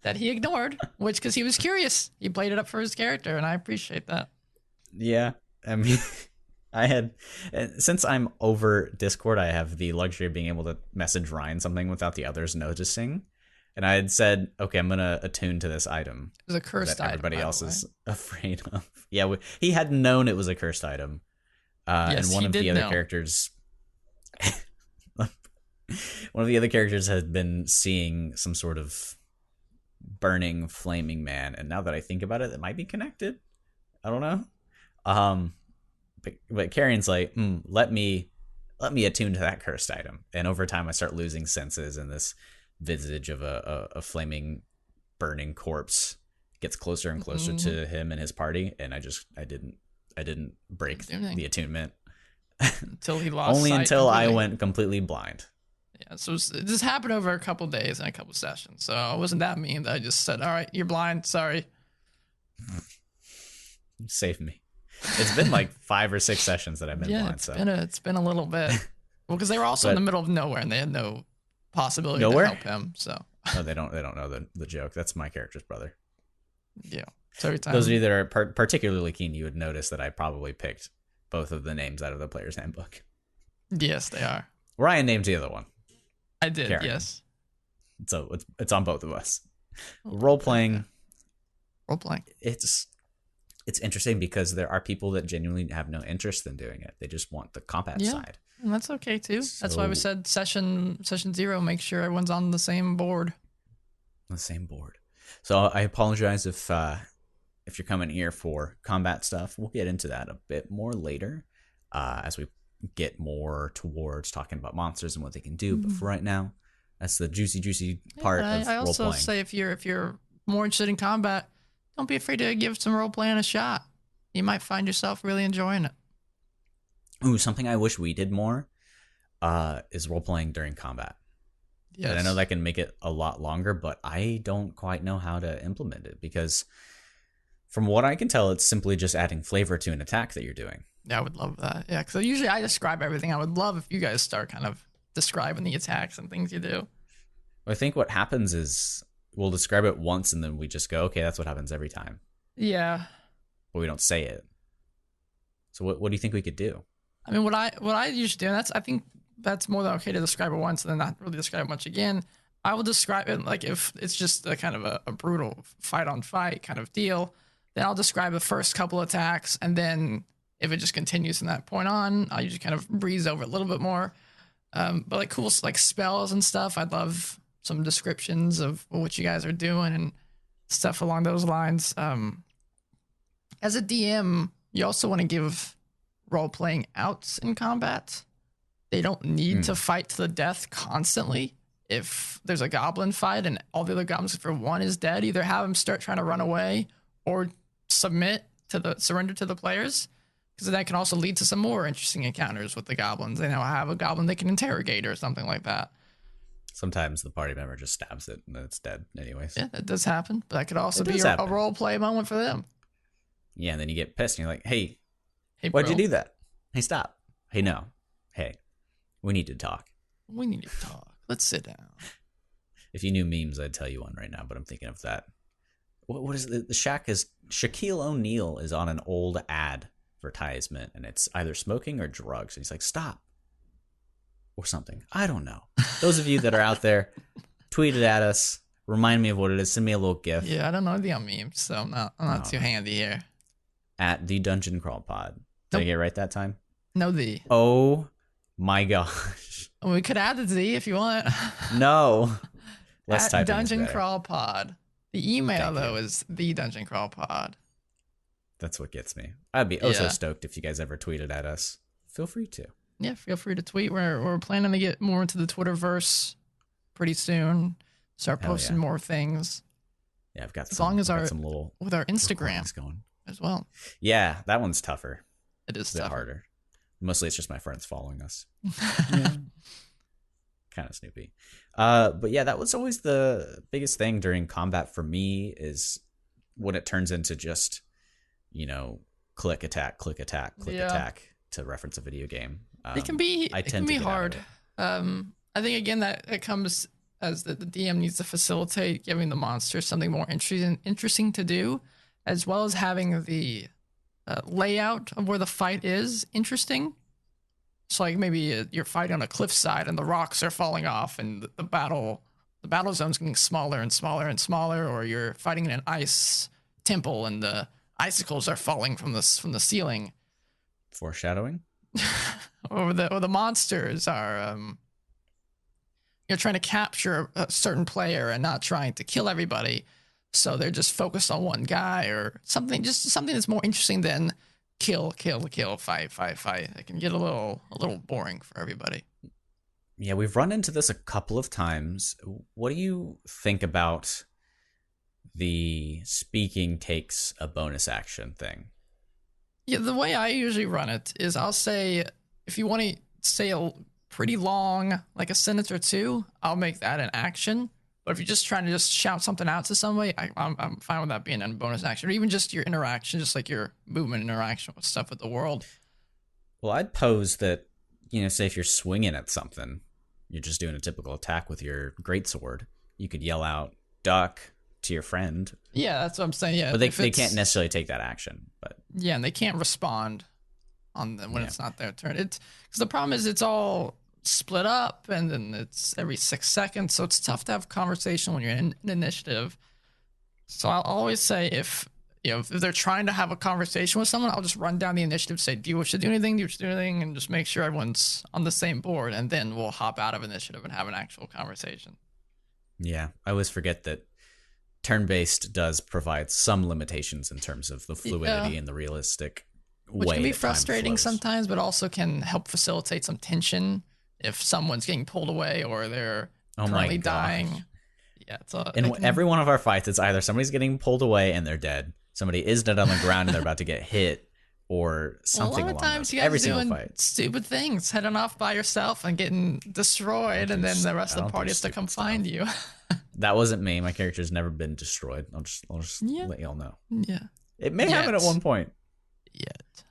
Speaker 1: that he ignored, because he was curious. He played it up for his character, and I appreciate that.
Speaker 2: Yeah, I mean, since I'm over Discord, I have the luxury of being able to message Ryan something without the others noticing. And I had said, okay, I'm going to attune to this item.
Speaker 1: It was a cursed item.
Speaker 2: Everybody else is afraid of. Yeah, he had known it was a cursed item.
Speaker 1: Yes,
Speaker 2: and one of the other characters... one of the other characters had been seeing some sort of burning, flaming man. And now that I think about it, it might be connected. I don't know. But Carrion's like, let me attune to that cursed item. And over time, I start losing senses, and this visage of a flaming, burning corpse gets closer and closer to him and his party. And I didn't break the attunement
Speaker 1: until he lost
Speaker 2: only
Speaker 1: sight
Speaker 2: until
Speaker 1: completely.
Speaker 2: I went completely blind.
Speaker 1: Yeah, so it just happened over a couple days and a couple sessions. So I wasn't that mean that I just said, all right, you're blind. Sorry.
Speaker 2: Save me. It's been like 5 or 6 sessions that I've been blind.
Speaker 1: It's been a little bit. Well, because they were also in the middle of nowhere and they had no possibility to help him. So
Speaker 2: no, they don't know the joke. That's my character's brother.
Speaker 1: Yeah. So every time
Speaker 2: those of you that are particularly keen, you would notice that I probably picked both of the names out of the player's handbook.
Speaker 1: Yes, they are.
Speaker 2: Ryan named the other one.
Speaker 1: I did,
Speaker 2: Carrion.
Speaker 1: yes.
Speaker 2: So it's on both of us. Role-playing. It's interesting because there are people that genuinely have no interest in doing it. They just want the combat side.
Speaker 1: And that's okay too. That's why we said session 0, make sure everyone's on the same board.
Speaker 2: The same board. So I apologize if you're coming here for combat stuff. We'll get into that a bit more later as we get more towards talking about monsters and what they can do. But for right now, that's the juicy part of role-playing.
Speaker 1: I also say if you're more interested in combat, don't be afraid to give some role-playing a shot. You might find yourself really enjoying it.
Speaker 2: Ooh, something I wish we did more is role-playing during combat. Yes. And I know that can make it a lot longer, but I don't quite know how to implement it because from what I can tell, it's simply just adding flavor to an attack that you're doing.
Speaker 1: Yeah, I would love that. Yeah, because usually I describe everything. I would love if you guys start kind of describing the attacks and things you do.
Speaker 2: I think what happens is we'll describe it once and then we just go, okay, that's what happens every time.
Speaker 1: Yeah.
Speaker 2: But we don't say it. So what do you think we could do?
Speaker 1: I mean, what I usually do, and I think that's more than okay to describe it once and then not really describe it much again. I will describe it like if it's just a kind of a brutal fight kind of deal, then I'll describe the first couple attacks, and then if it just continues from that point on, I'll usually kind of breeze over it a little bit more. But like cool like spells and stuff, I'd love some descriptions of what you guys are doing and stuff along those lines. As a DM, you also want to give role-playing outs in combat. They don't need to fight to the death constantly. If there's a goblin fight and all the other goblins for one is dead, either have them start trying to run away or surrender to the players, because that can also lead to some more interesting encounters with the goblins. They now have a goblin they can interrogate or something like that.
Speaker 2: Sometimes the party member just stabs it and then it's dead anyways.
Speaker 1: Yeah, that does happen, but that could also be a role play moment for them.
Speaker 2: Yeah, and then you get pissed and you're like, hey
Speaker 1: why'd
Speaker 2: you do that? Hey, stop. Hey, no. Hey, we need to talk.
Speaker 1: Let's sit down.
Speaker 2: If you knew memes, I'd tell you one right now, but I'm thinking of that. What is it? The Shack is Shaquille O'Neal is on an old advertisement, and it's either smoking or drugs. And he's like, stop. Or something. I don't know. Those of you that are out there, tweet it at us. Remind me of what it is. Send me a little GIF.
Speaker 1: Yeah, I don't know the memes, so I'm not too handy here.
Speaker 2: At the Dungeon Crawl Pod. Did I get it right that time?
Speaker 1: No, the.
Speaker 2: Oh my gosh.
Speaker 1: We could add the Z if you want.
Speaker 2: No. Let's type
Speaker 1: Dungeon Crawl Pod. The email though is the Dungeon Crawl Pod.
Speaker 2: That's what gets me. I'd be so stoked if you guys ever tweeted at us. Feel free to.
Speaker 1: Yeah, feel free to tweet. We're planning to get more into the Twitterverse pretty soon. Start posting more things.
Speaker 2: Yeah, I've got
Speaker 1: some
Speaker 2: little
Speaker 1: with our Instagram
Speaker 2: going
Speaker 1: as well.
Speaker 2: Yeah, that one's tougher.
Speaker 1: It is
Speaker 2: a bit harder. Mostly it's just my friends following us. Kind of snoopy. But yeah, that was always the biggest thing during combat for me is when it turns into just, click attack to reference a video game.
Speaker 1: It can be hard. I think again that it comes as the DM needs to facilitate giving the monster something more interesting to do, as well as having the layout of where the fight is interesting. So like maybe you're fighting on a cliffside and the rocks are falling off and the battle zone's getting smaller and smaller and smaller, or you're fighting in an ice temple and the icicles are falling from the ceiling.
Speaker 2: Foreshadowing.
Speaker 1: or the monsters are you're trying to capture a certain player and not trying to kill everybody, so they're just focused on one guy or something. Just something that's more interesting than kill, fight, fight, fight. It can get a little boring for everybody.
Speaker 2: Yeah, we've run into this a couple of times. What do you think about the speaking takes a bonus action thing?
Speaker 1: Yeah, the way I usually run it is I'll say, if you want to say a pretty long, like a sentence or two, I'll make that an action. But if you're just trying to just shout something out to somebody, I'm fine with that being a bonus action, or even just your interaction, just like your movement interaction with stuff with the world.
Speaker 2: Well, I'd pose that, say if you're swinging at something, you're just doing a typical attack with your greatsword, you could yell out "duck" to your friend.
Speaker 1: Yeah, that's what I'm saying. Yeah,
Speaker 2: but they can't necessarily take that action. But
Speaker 1: yeah, and they can't respond on them when it's not their turn. Because the problem is it's all split up, and then it's every 6 seconds, so it's tough to have a conversation when you're in an initiative. So I'll always say, if they're trying to have a conversation with someone, I'll just run down the initiative, say, do you wish to do anything? Do you wish to do anything? And just make sure everyone's on the same board, and then we'll hop out of initiative and have an actual conversation.
Speaker 2: Yeah, I always forget that turn-based does provide some limitations in terms of the fluidity and the realistic way.
Speaker 1: Which can be frustrating sometimes, but also can help facilitate some tension if someone's getting pulled away or they're currently dying. Yeah,
Speaker 2: in every one of our fights, it's either somebody's getting pulled away and they're dead, somebody is dead on the ground and they're about to get hit, or something along those. A lot of times
Speaker 1: you guys are doing stupid things, heading off by yourself and getting destroyed, and then the rest of the party has to come find you.
Speaker 2: That wasn't me. My character's never been destroyed. I'll just let y'all know.
Speaker 1: Yeah.
Speaker 2: It may happen at one point.
Speaker 1: Yet.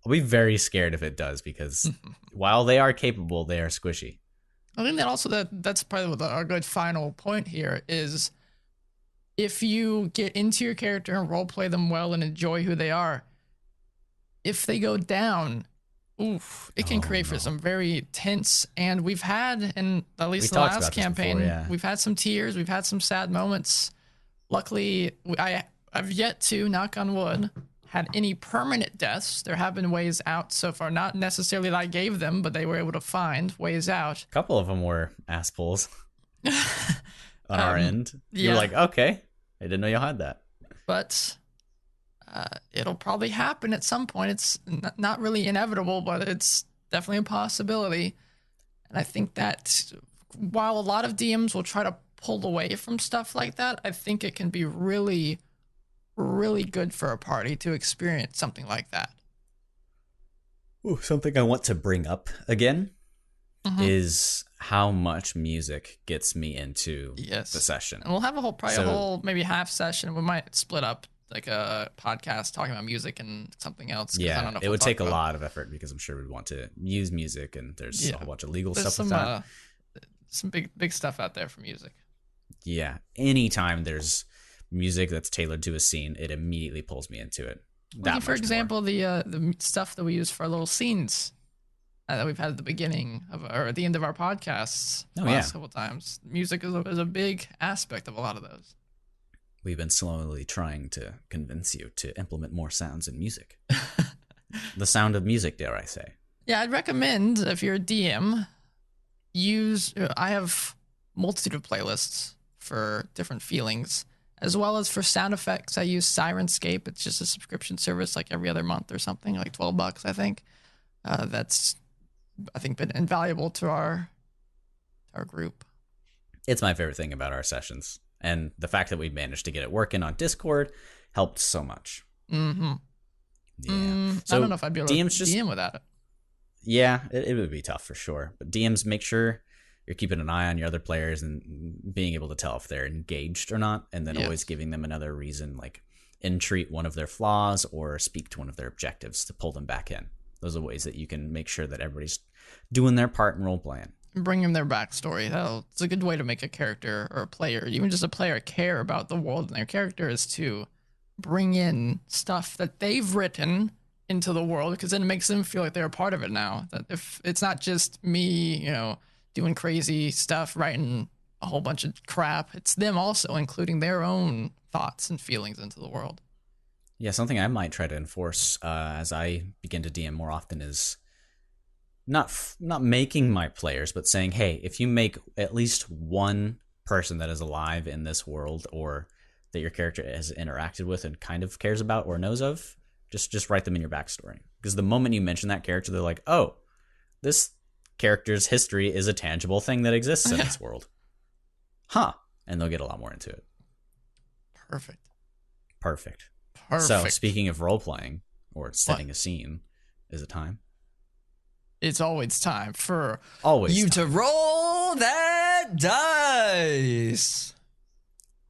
Speaker 2: I'll be very scared if it does, because while they are capable, they are squishy.
Speaker 1: I think that also that's probably a good final point here is, if you get into your character and role play them well and enjoy who they are, if they go down, it can create for some very tense. And we've had, in at least the last campaign, we've had some tears, we've had some sad moments. Luckily, I've yet to, knock on wood, had any permanent deaths. There have been ways out so far, not necessarily that I gave them, but they were able to find ways out.
Speaker 2: A couple of them were ass pulls on our end. You're like, okay, I didn't know you had that.
Speaker 1: But it'll probably happen at some point. It's not really inevitable, but it's definitely a possibility. And I think that while a lot of DMs will try to pull away from stuff like that, I think it can be really, really good for a party to experience something like that.
Speaker 2: Ooh, something I want to bring up again is how much music gets me into the session.
Speaker 1: And we'll have a whole maybe half session. We might split up like a podcast talking about music and something else.
Speaker 2: Yeah, I don't know if it would take a lot of effort, because I'm sure we'd want to use music, and there's a whole bunch of legal stuff with that.
Speaker 1: Some big stuff out there for music.
Speaker 2: Yeah, anytime there's music that's tailored to a scene, it immediately pulls me into it.
Speaker 1: For example, the stuff that we use for our little scenes that we've had at the beginning or at the end of our podcasts last couple times. Music is a big aspect of a lot of those.
Speaker 2: We've been slowly trying to convince you to implement more sounds in music. The sound of music, dare I say.
Speaker 1: Yeah, I'd recommend, if you're a DM, I have multitude of playlists for different feelings, as well as for sound effects. I use Sirenscape. It's just a subscription service, like every other month or something, like $12, I think. That's, I think, been invaluable to our group. It's
Speaker 2: my favorite thing about our sessions. And the fact that we managed to get it working on Discord helped so much.
Speaker 1: Mm-hmm.
Speaker 2: Yeah. So
Speaker 1: I don't know if I'd be able to DM without it.
Speaker 2: Yeah, it would be tough for sure. But DMs, make sure you're keeping an eye on your other players and being able to tell if they're engaged or not. And then always giving them another reason, like entreat one of their flaws or speak to one of their objectives to pull them back in. Those are ways that you can make sure that everybody's doing their part in role-playing.
Speaker 1: Bring them their backstory. It's a good way to make a character or a player, even just a player, care about the world and their character, is to bring in stuff that they've written into the world, because then it makes them feel like they're a part of it now. That if it's not just me, doing crazy stuff, writing a whole bunch of crap, it's them also including their own thoughts and feelings into the world.
Speaker 2: Yeah, something I might try to enforce as I begin to DM more often is not making my players, but saying, hey, if you make at least one person that is alive in this world, or that your character has interacted with and kind of cares about or knows of, Just write them in your backstory. Because the moment you mention that character, they're like, oh, this character's history is a tangible thing that exists in this world. Huh. And they'll get a lot more into it. Perfect. So, speaking of role-playing, or setting a scene, is it time?
Speaker 1: It's always time for you to roll that dice.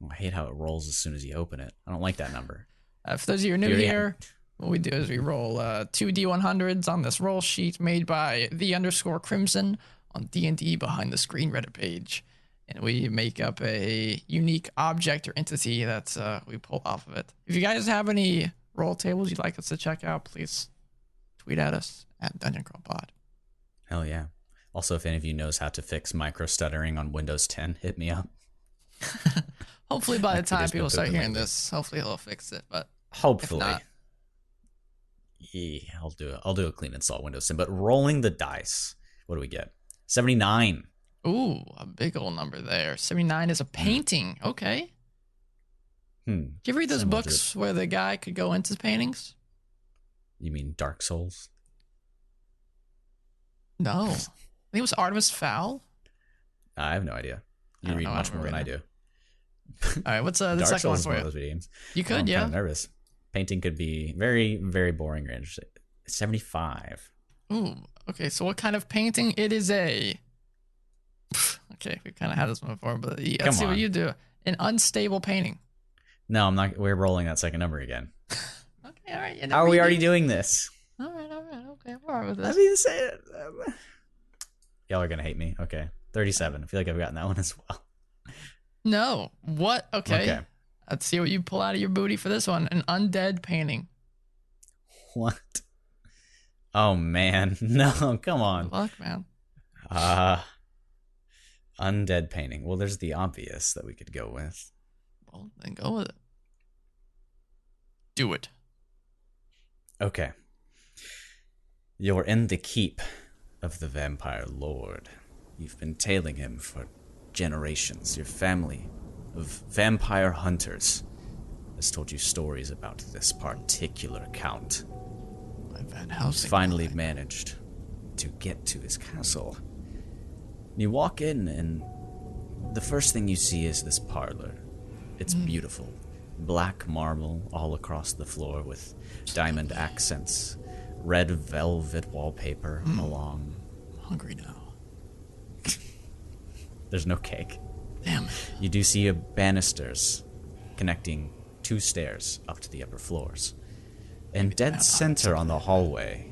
Speaker 2: Oh, I hate how it rolls as soon as you open it. I don't like that number.
Speaker 1: For those of you who are new here, what we do is we roll 2 D100s on this roll sheet made by _Crimson on D&D Behind the Screen Reddit page. And we make up a unique object or entity that we pull off of it. If you guys have any roll tables you'd like us to check out, please tweet at us at Dungeon Crawl Pod.
Speaker 2: Hell yeah. Also, if any of you knows how to fix micro stuttering on Windows 10, hit me up.
Speaker 1: Hopefully by the time people start hearing this, hopefully he'll fix it. But
Speaker 2: hopefully. Yeah, I'll do a clean install Windows 10. But rolling the dice, what do we get? 79.
Speaker 1: Ooh, a big old number there. 79 is a painting. Okay. Do you ever read those books where the guy could go into paintings?
Speaker 2: You mean Dark Souls?
Speaker 1: No. I think it was Artemis Fowl.
Speaker 2: I have no idea. You read much more than I do.
Speaker 1: All right, what's the second one for you?
Speaker 2: Those video games.
Speaker 1: You could, yeah.
Speaker 2: I'm nervous. Painting could be very, very boring or interesting. 75.
Speaker 1: Ooh, okay. So what kind of painting? It is a... Okay, we kind of had this one before, but let's see what you do. An unstable painting.
Speaker 2: No, I'm not. We're rolling that second number again.
Speaker 1: Okay, all right.
Speaker 2: How are we already doing this?
Speaker 1: All right. Okay, we're all right with this.
Speaker 2: I mean, say it. Y'all are going to hate me. Okay. 37. I feel like I've gotten that one as well.
Speaker 1: No. What? Okay. Let's see what you pull out of your booty for this one. An undead painting.
Speaker 2: What? Oh, man. No, come on.
Speaker 1: Good luck, man.
Speaker 2: Undead painting. Well, there's the obvious that we could go with.
Speaker 1: Well, then go with it. Do it.
Speaker 2: Okay. You're in the keep of the vampire lord. You've been tailing him for generations. Your family of vampire hunters has told you stories about this particular count.
Speaker 1: Van Helsing.
Speaker 2: Finally managed to get to his castle. You walk in, and the first thing you see is this parlor. It's beautiful. Black marble all across the floor with diamond accents. Red velvet wallpaper along.
Speaker 1: I'm hungry now.
Speaker 2: There's no cake.
Speaker 1: Damn it.
Speaker 2: You do see banisters connecting 2 stairs up to the upper floors. And dead center on the hallway,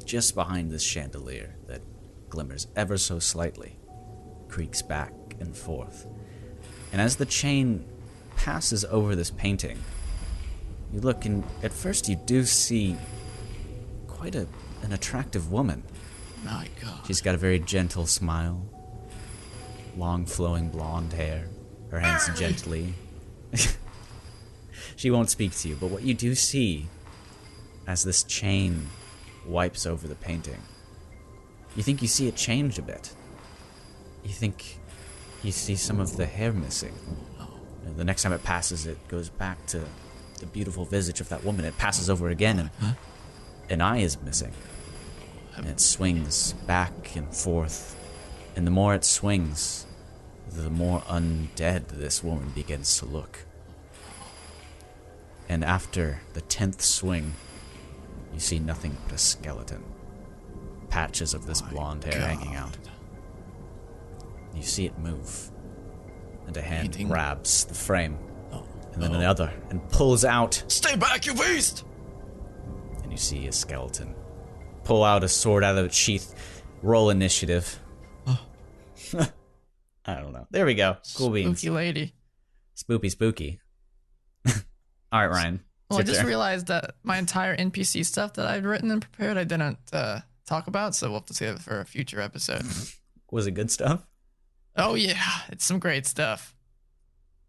Speaker 2: just behind this chandelier that glimmers ever so slightly, creaks back and forth. And as the chain passes over this painting, you look, and at first you do see quite an attractive woman.
Speaker 1: My God.
Speaker 2: She's got a very gentle smile, long flowing blonde hair, her hands gently. She won't speak to you, but what you do see as this chain wipes over the painting, you think you see it change a bit. You think you see some of the hair missing. And the next time it passes, it goes back to the beautiful visage of that woman. It passes over again, and an eye is missing. And it swings back and forth. And the more it swings, the more undead this woman begins to look. And after the 10th swing, you see nothing but a skeleton. Patches of this blonde hair hanging out. You see it move. And a hand grabs the frame. And then another, and pulls out.
Speaker 1: Stay back, you beast!
Speaker 2: And you see a skeleton pull out a sword out of its sheath. Roll initiative. I don't know. There we go. Cool beans.
Speaker 1: Spooky lady.
Speaker 2: Spooky. All right, Ryan.
Speaker 1: Well, I just realized that my entire NPC stuff that I'd written and prepared, I didn't talk about, so we'll have to save it for a future episode.
Speaker 2: Was it good stuff?
Speaker 1: Oh, yeah. It's some great stuff.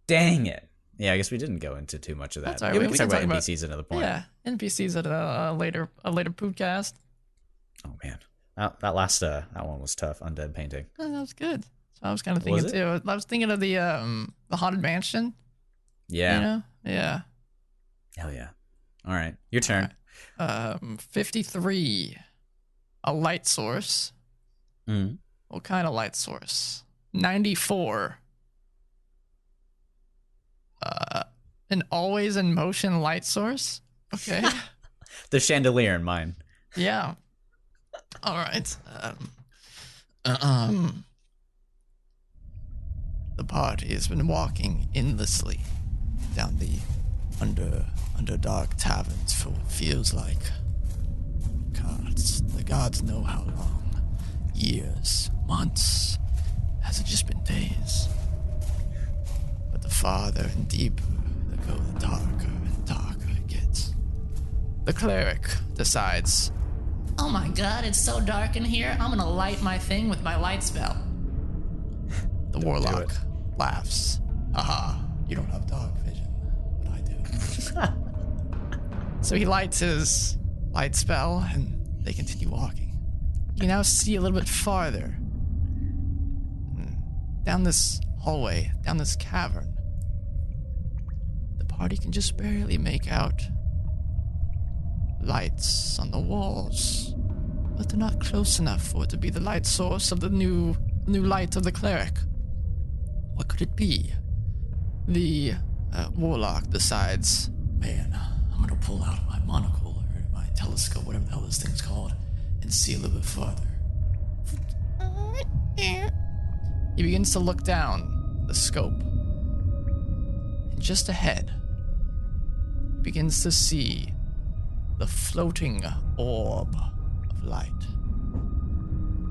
Speaker 2: Dang it. Yeah, I guess we didn't go into too much of that.
Speaker 1: That's all right.
Speaker 2: Maybe we can talk about NPCs at another point.
Speaker 1: Yeah, NPCs at a later podcast.
Speaker 2: Oh, man. That last that one was tough. Undead painting.
Speaker 1: Oh, that was good. So I was kind of thinking, too. I was thinking of the Haunted Mansion.
Speaker 2: Yeah.
Speaker 1: You know? Yeah.
Speaker 2: Hell yeah. All right, your turn.
Speaker 1: 53. A light source.
Speaker 2: Mm.
Speaker 1: What kind of light source? 94. An always in motion light source? Okay.
Speaker 2: The chandelier in mine.
Speaker 1: Yeah. All right. The party has been walking endlessly down the under dark taverns for what feels like the gods know how long. Years, months. Has it just been days? But the farther and deeper they go, the darker and darker it gets. The cleric decides, oh my god, it's so dark in here, I'm gonna light my thing with my light spell. The warlock laughs. Haha, you don't have dark vision, but I do. So he lights his light spell, and they continue walking. You now see a little bit farther. Down this hallway, down this cavern. The party can just barely make out lights on the walls, but they're not close enough for it to be the light source of the new light of the cleric. What could it be? The warlock decides, man, I'm gonna pull out my monocle or my telescope, whatever the hell this thing's called, and see a little bit farther. He begins to look down the scope. And just ahead, he begins to see the floating orb of light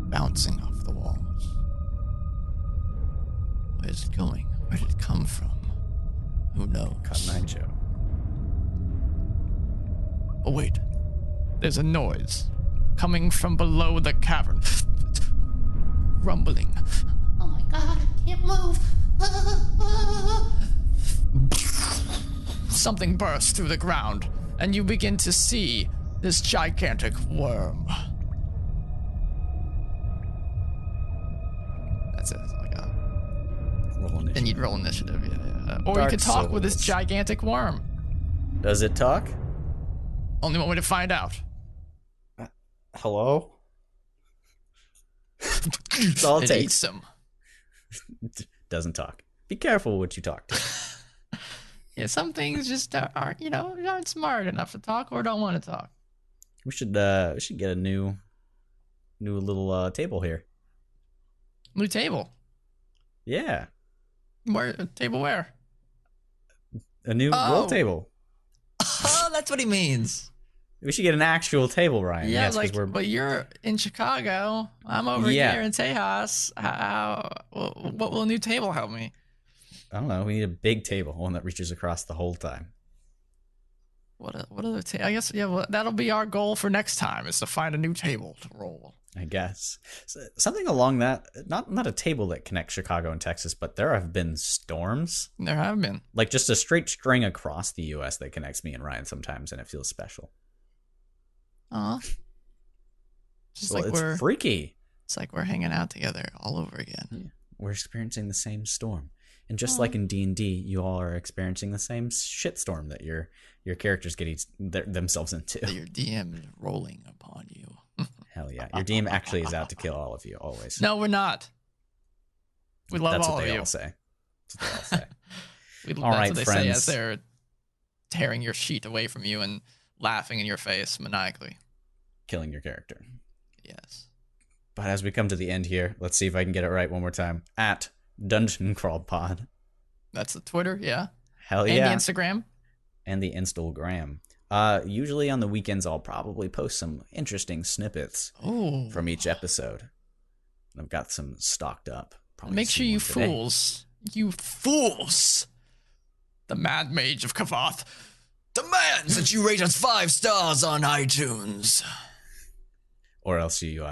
Speaker 1: bouncing off the walls. Where is it going? Where did it come from? Who knows?
Speaker 2: Cotton Eye Joe.
Speaker 1: Oh wait, there's a noise coming from below the cavern. Rumbling. Oh my god, I can't move. Something bursts through the ground, and you begin to see this gigantic worm. That's it. That's all I got.
Speaker 2: Roll initiative.
Speaker 1: Then you'd roll initiative, yeah. Or
Speaker 2: Dark
Speaker 1: you could talk with this
Speaker 2: Souls.
Speaker 1: gigantic worm.
Speaker 2: Does it talk?
Speaker 1: Only one way to find out.
Speaker 2: Hello? That's all it
Speaker 1: It
Speaker 2: takes.
Speaker 1: eats them.
Speaker 2: Doesn't talk. Be careful what you talk to.
Speaker 1: Yeah, some things just aren't smart enough to talk or don't want to talk.
Speaker 2: We should get a new little table here.
Speaker 1: New table.
Speaker 2: Yeah,
Speaker 1: Where table where?
Speaker 2: a new roll table.
Speaker 1: Oh, that's what he means.
Speaker 2: We should get an actual table, Ryan.
Speaker 1: Yeah,
Speaker 2: yes, 'cause
Speaker 1: like,
Speaker 2: we're
Speaker 1: but you're in Chicago. I'm over
Speaker 2: Yeah.
Speaker 1: here in Tejas. What will a new table help me?
Speaker 2: I don't know. We need a big table, one that reaches across the whole time.
Speaker 1: What other table? I guess, yeah, well, that'll be our goal for next time, is to find a new table to roll.
Speaker 2: I guess something along that. Not a table that connects Chicago and Texas, but there have been storms,
Speaker 1: There have been.
Speaker 2: like just a straight string across the U.S. that connects me and Ryan sometimes, and it feels special.
Speaker 1: Just
Speaker 2: Well,
Speaker 1: like
Speaker 2: it's freaky.
Speaker 1: it's like we're hanging out together all over again.
Speaker 2: We're experiencing the same storm, and just like in D&D, you all are experiencing the same shitstorm that your characters get themselves into.
Speaker 1: That your DM is rolling upon you.
Speaker 2: Hell yeah, your DM actually is out to kill all of you always.
Speaker 1: No, we're not. We love
Speaker 2: That's
Speaker 1: all
Speaker 2: what
Speaker 1: of
Speaker 2: they
Speaker 1: you.
Speaker 2: all say. That's what they all say.
Speaker 1: That's
Speaker 2: All right,
Speaker 1: what they
Speaker 2: friends.
Speaker 1: say as they're tearing your sheet away from you and laughing in your face maniacally.
Speaker 2: Killing your character.
Speaker 1: Yes.
Speaker 2: But as we come to the end here, let's see if I can get it right one more time. At Dungeon Crawl Pod.
Speaker 1: That's the Twitter, yeah.
Speaker 2: Hell
Speaker 1: And
Speaker 2: yeah.
Speaker 1: the Instagram.
Speaker 2: And the Instagram. Usually on the weekends, I'll probably post some interesting snippets from each episode. I've got some stocked up. Probably
Speaker 1: Make sure
Speaker 2: see
Speaker 1: you
Speaker 2: one today.
Speaker 1: fools, the Mad Mage of Kavath demands that you rate us 5 stars on iTunes.
Speaker 2: Or else you,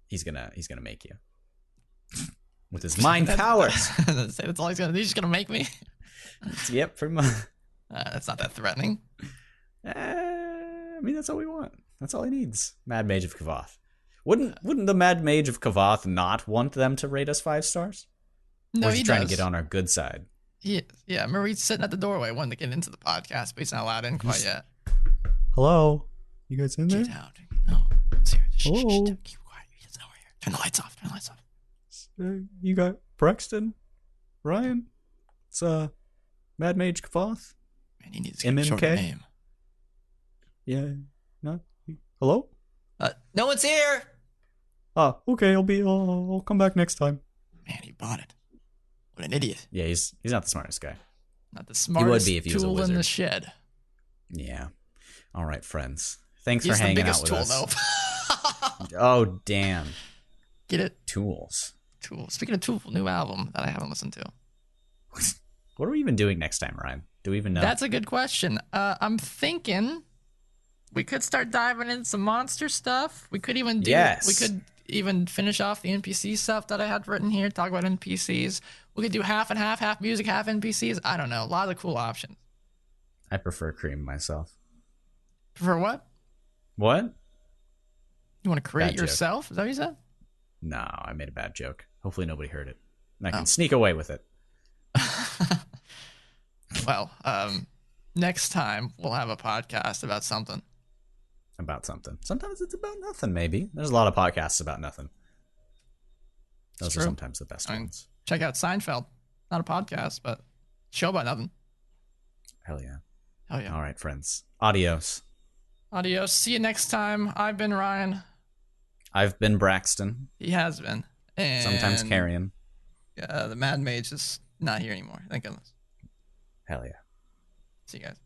Speaker 2: he's gonna make you. With his mind powers.
Speaker 1: That's all he's gonna do. He's just gonna make me.
Speaker 2: Yep, pretty much.
Speaker 1: That's not that threatening.
Speaker 2: I mean, that's all we want. That's all he needs. Mad Mage of Kavath. Wouldn't the Mad Mage of Kavath not want them to rate us 5 stars?
Speaker 1: No,
Speaker 2: or is
Speaker 1: he
Speaker 2: he trying
Speaker 1: does.
Speaker 2: to get on our good side?
Speaker 1: Yeah, Marie's sitting at the doorway wanting to get into the podcast, but he's not allowed in quite yet.
Speaker 3: Hello? You guys in there?
Speaker 1: Get out. No one's here.
Speaker 3: Hello?
Speaker 1: Keep quiet. He doesn't know we're here. Turn the lights off. Turn the lights off.
Speaker 3: You got Brexton? Ryan? It's Mad Mage Kavoth?
Speaker 1: Man, he needs to get a shorter
Speaker 3: MMK?
Speaker 1: name.
Speaker 3: Yeah. No? Hello?
Speaker 1: No one's here.
Speaker 3: Ah, okay, I'll come back next time.
Speaker 1: Man, he bought it. What an idiot.
Speaker 2: Yeah, he's not the smartest guy.
Speaker 1: Not the smartest
Speaker 2: be if he was a
Speaker 1: tool in
Speaker 2: wizard.
Speaker 1: the shed.
Speaker 2: Yeah. All right, friends. Thanks
Speaker 1: He's
Speaker 2: for hanging
Speaker 1: the
Speaker 2: out
Speaker 1: biggest
Speaker 2: with
Speaker 1: tool,
Speaker 2: us.
Speaker 1: though.
Speaker 2: Oh, damn.
Speaker 1: Get it?
Speaker 2: Tools.
Speaker 1: Tool. Speaking of Tool, new album that I haven't listened to.
Speaker 2: What are we even doing next time, Ryan? Do we even know?
Speaker 1: That's a good question. I'm thinking we could start diving into some monster stuff. We could even do.
Speaker 2: Yes.
Speaker 1: We could even finish off the NPC stuff that I had written here. Talk about NPCs. We could do half and half music, half NPCs. I don't know. A lot of cool options.
Speaker 2: I prefer cream myself.
Speaker 1: For what?
Speaker 2: What?
Speaker 1: You want to create
Speaker 2: Bad joke.
Speaker 1: yourself? Is that what you said?
Speaker 2: No, I made a bad joke. Hopefully nobody heard it. And I can
Speaker 1: Oh.
Speaker 2: sneak away with it.
Speaker 1: Well, next time we'll have a podcast about something.
Speaker 2: About something. Sometimes it's about nothing, maybe. There's a lot of podcasts about nothing. Those are
Speaker 1: true.
Speaker 2: sometimes the best ones.
Speaker 1: Check out Seinfeld. Not a podcast, but show about nothing.
Speaker 2: Hell yeah.
Speaker 1: Hell yeah.
Speaker 2: All right, friends. Adios.
Speaker 1: Adios. See you next time. I've been Ryan.
Speaker 2: I've been Braxton.
Speaker 1: He has been. And
Speaker 2: Sometimes Carrion.
Speaker 1: the Mad Mage is not here anymore. Thank goodness.
Speaker 2: Hell yeah.
Speaker 1: See you guys.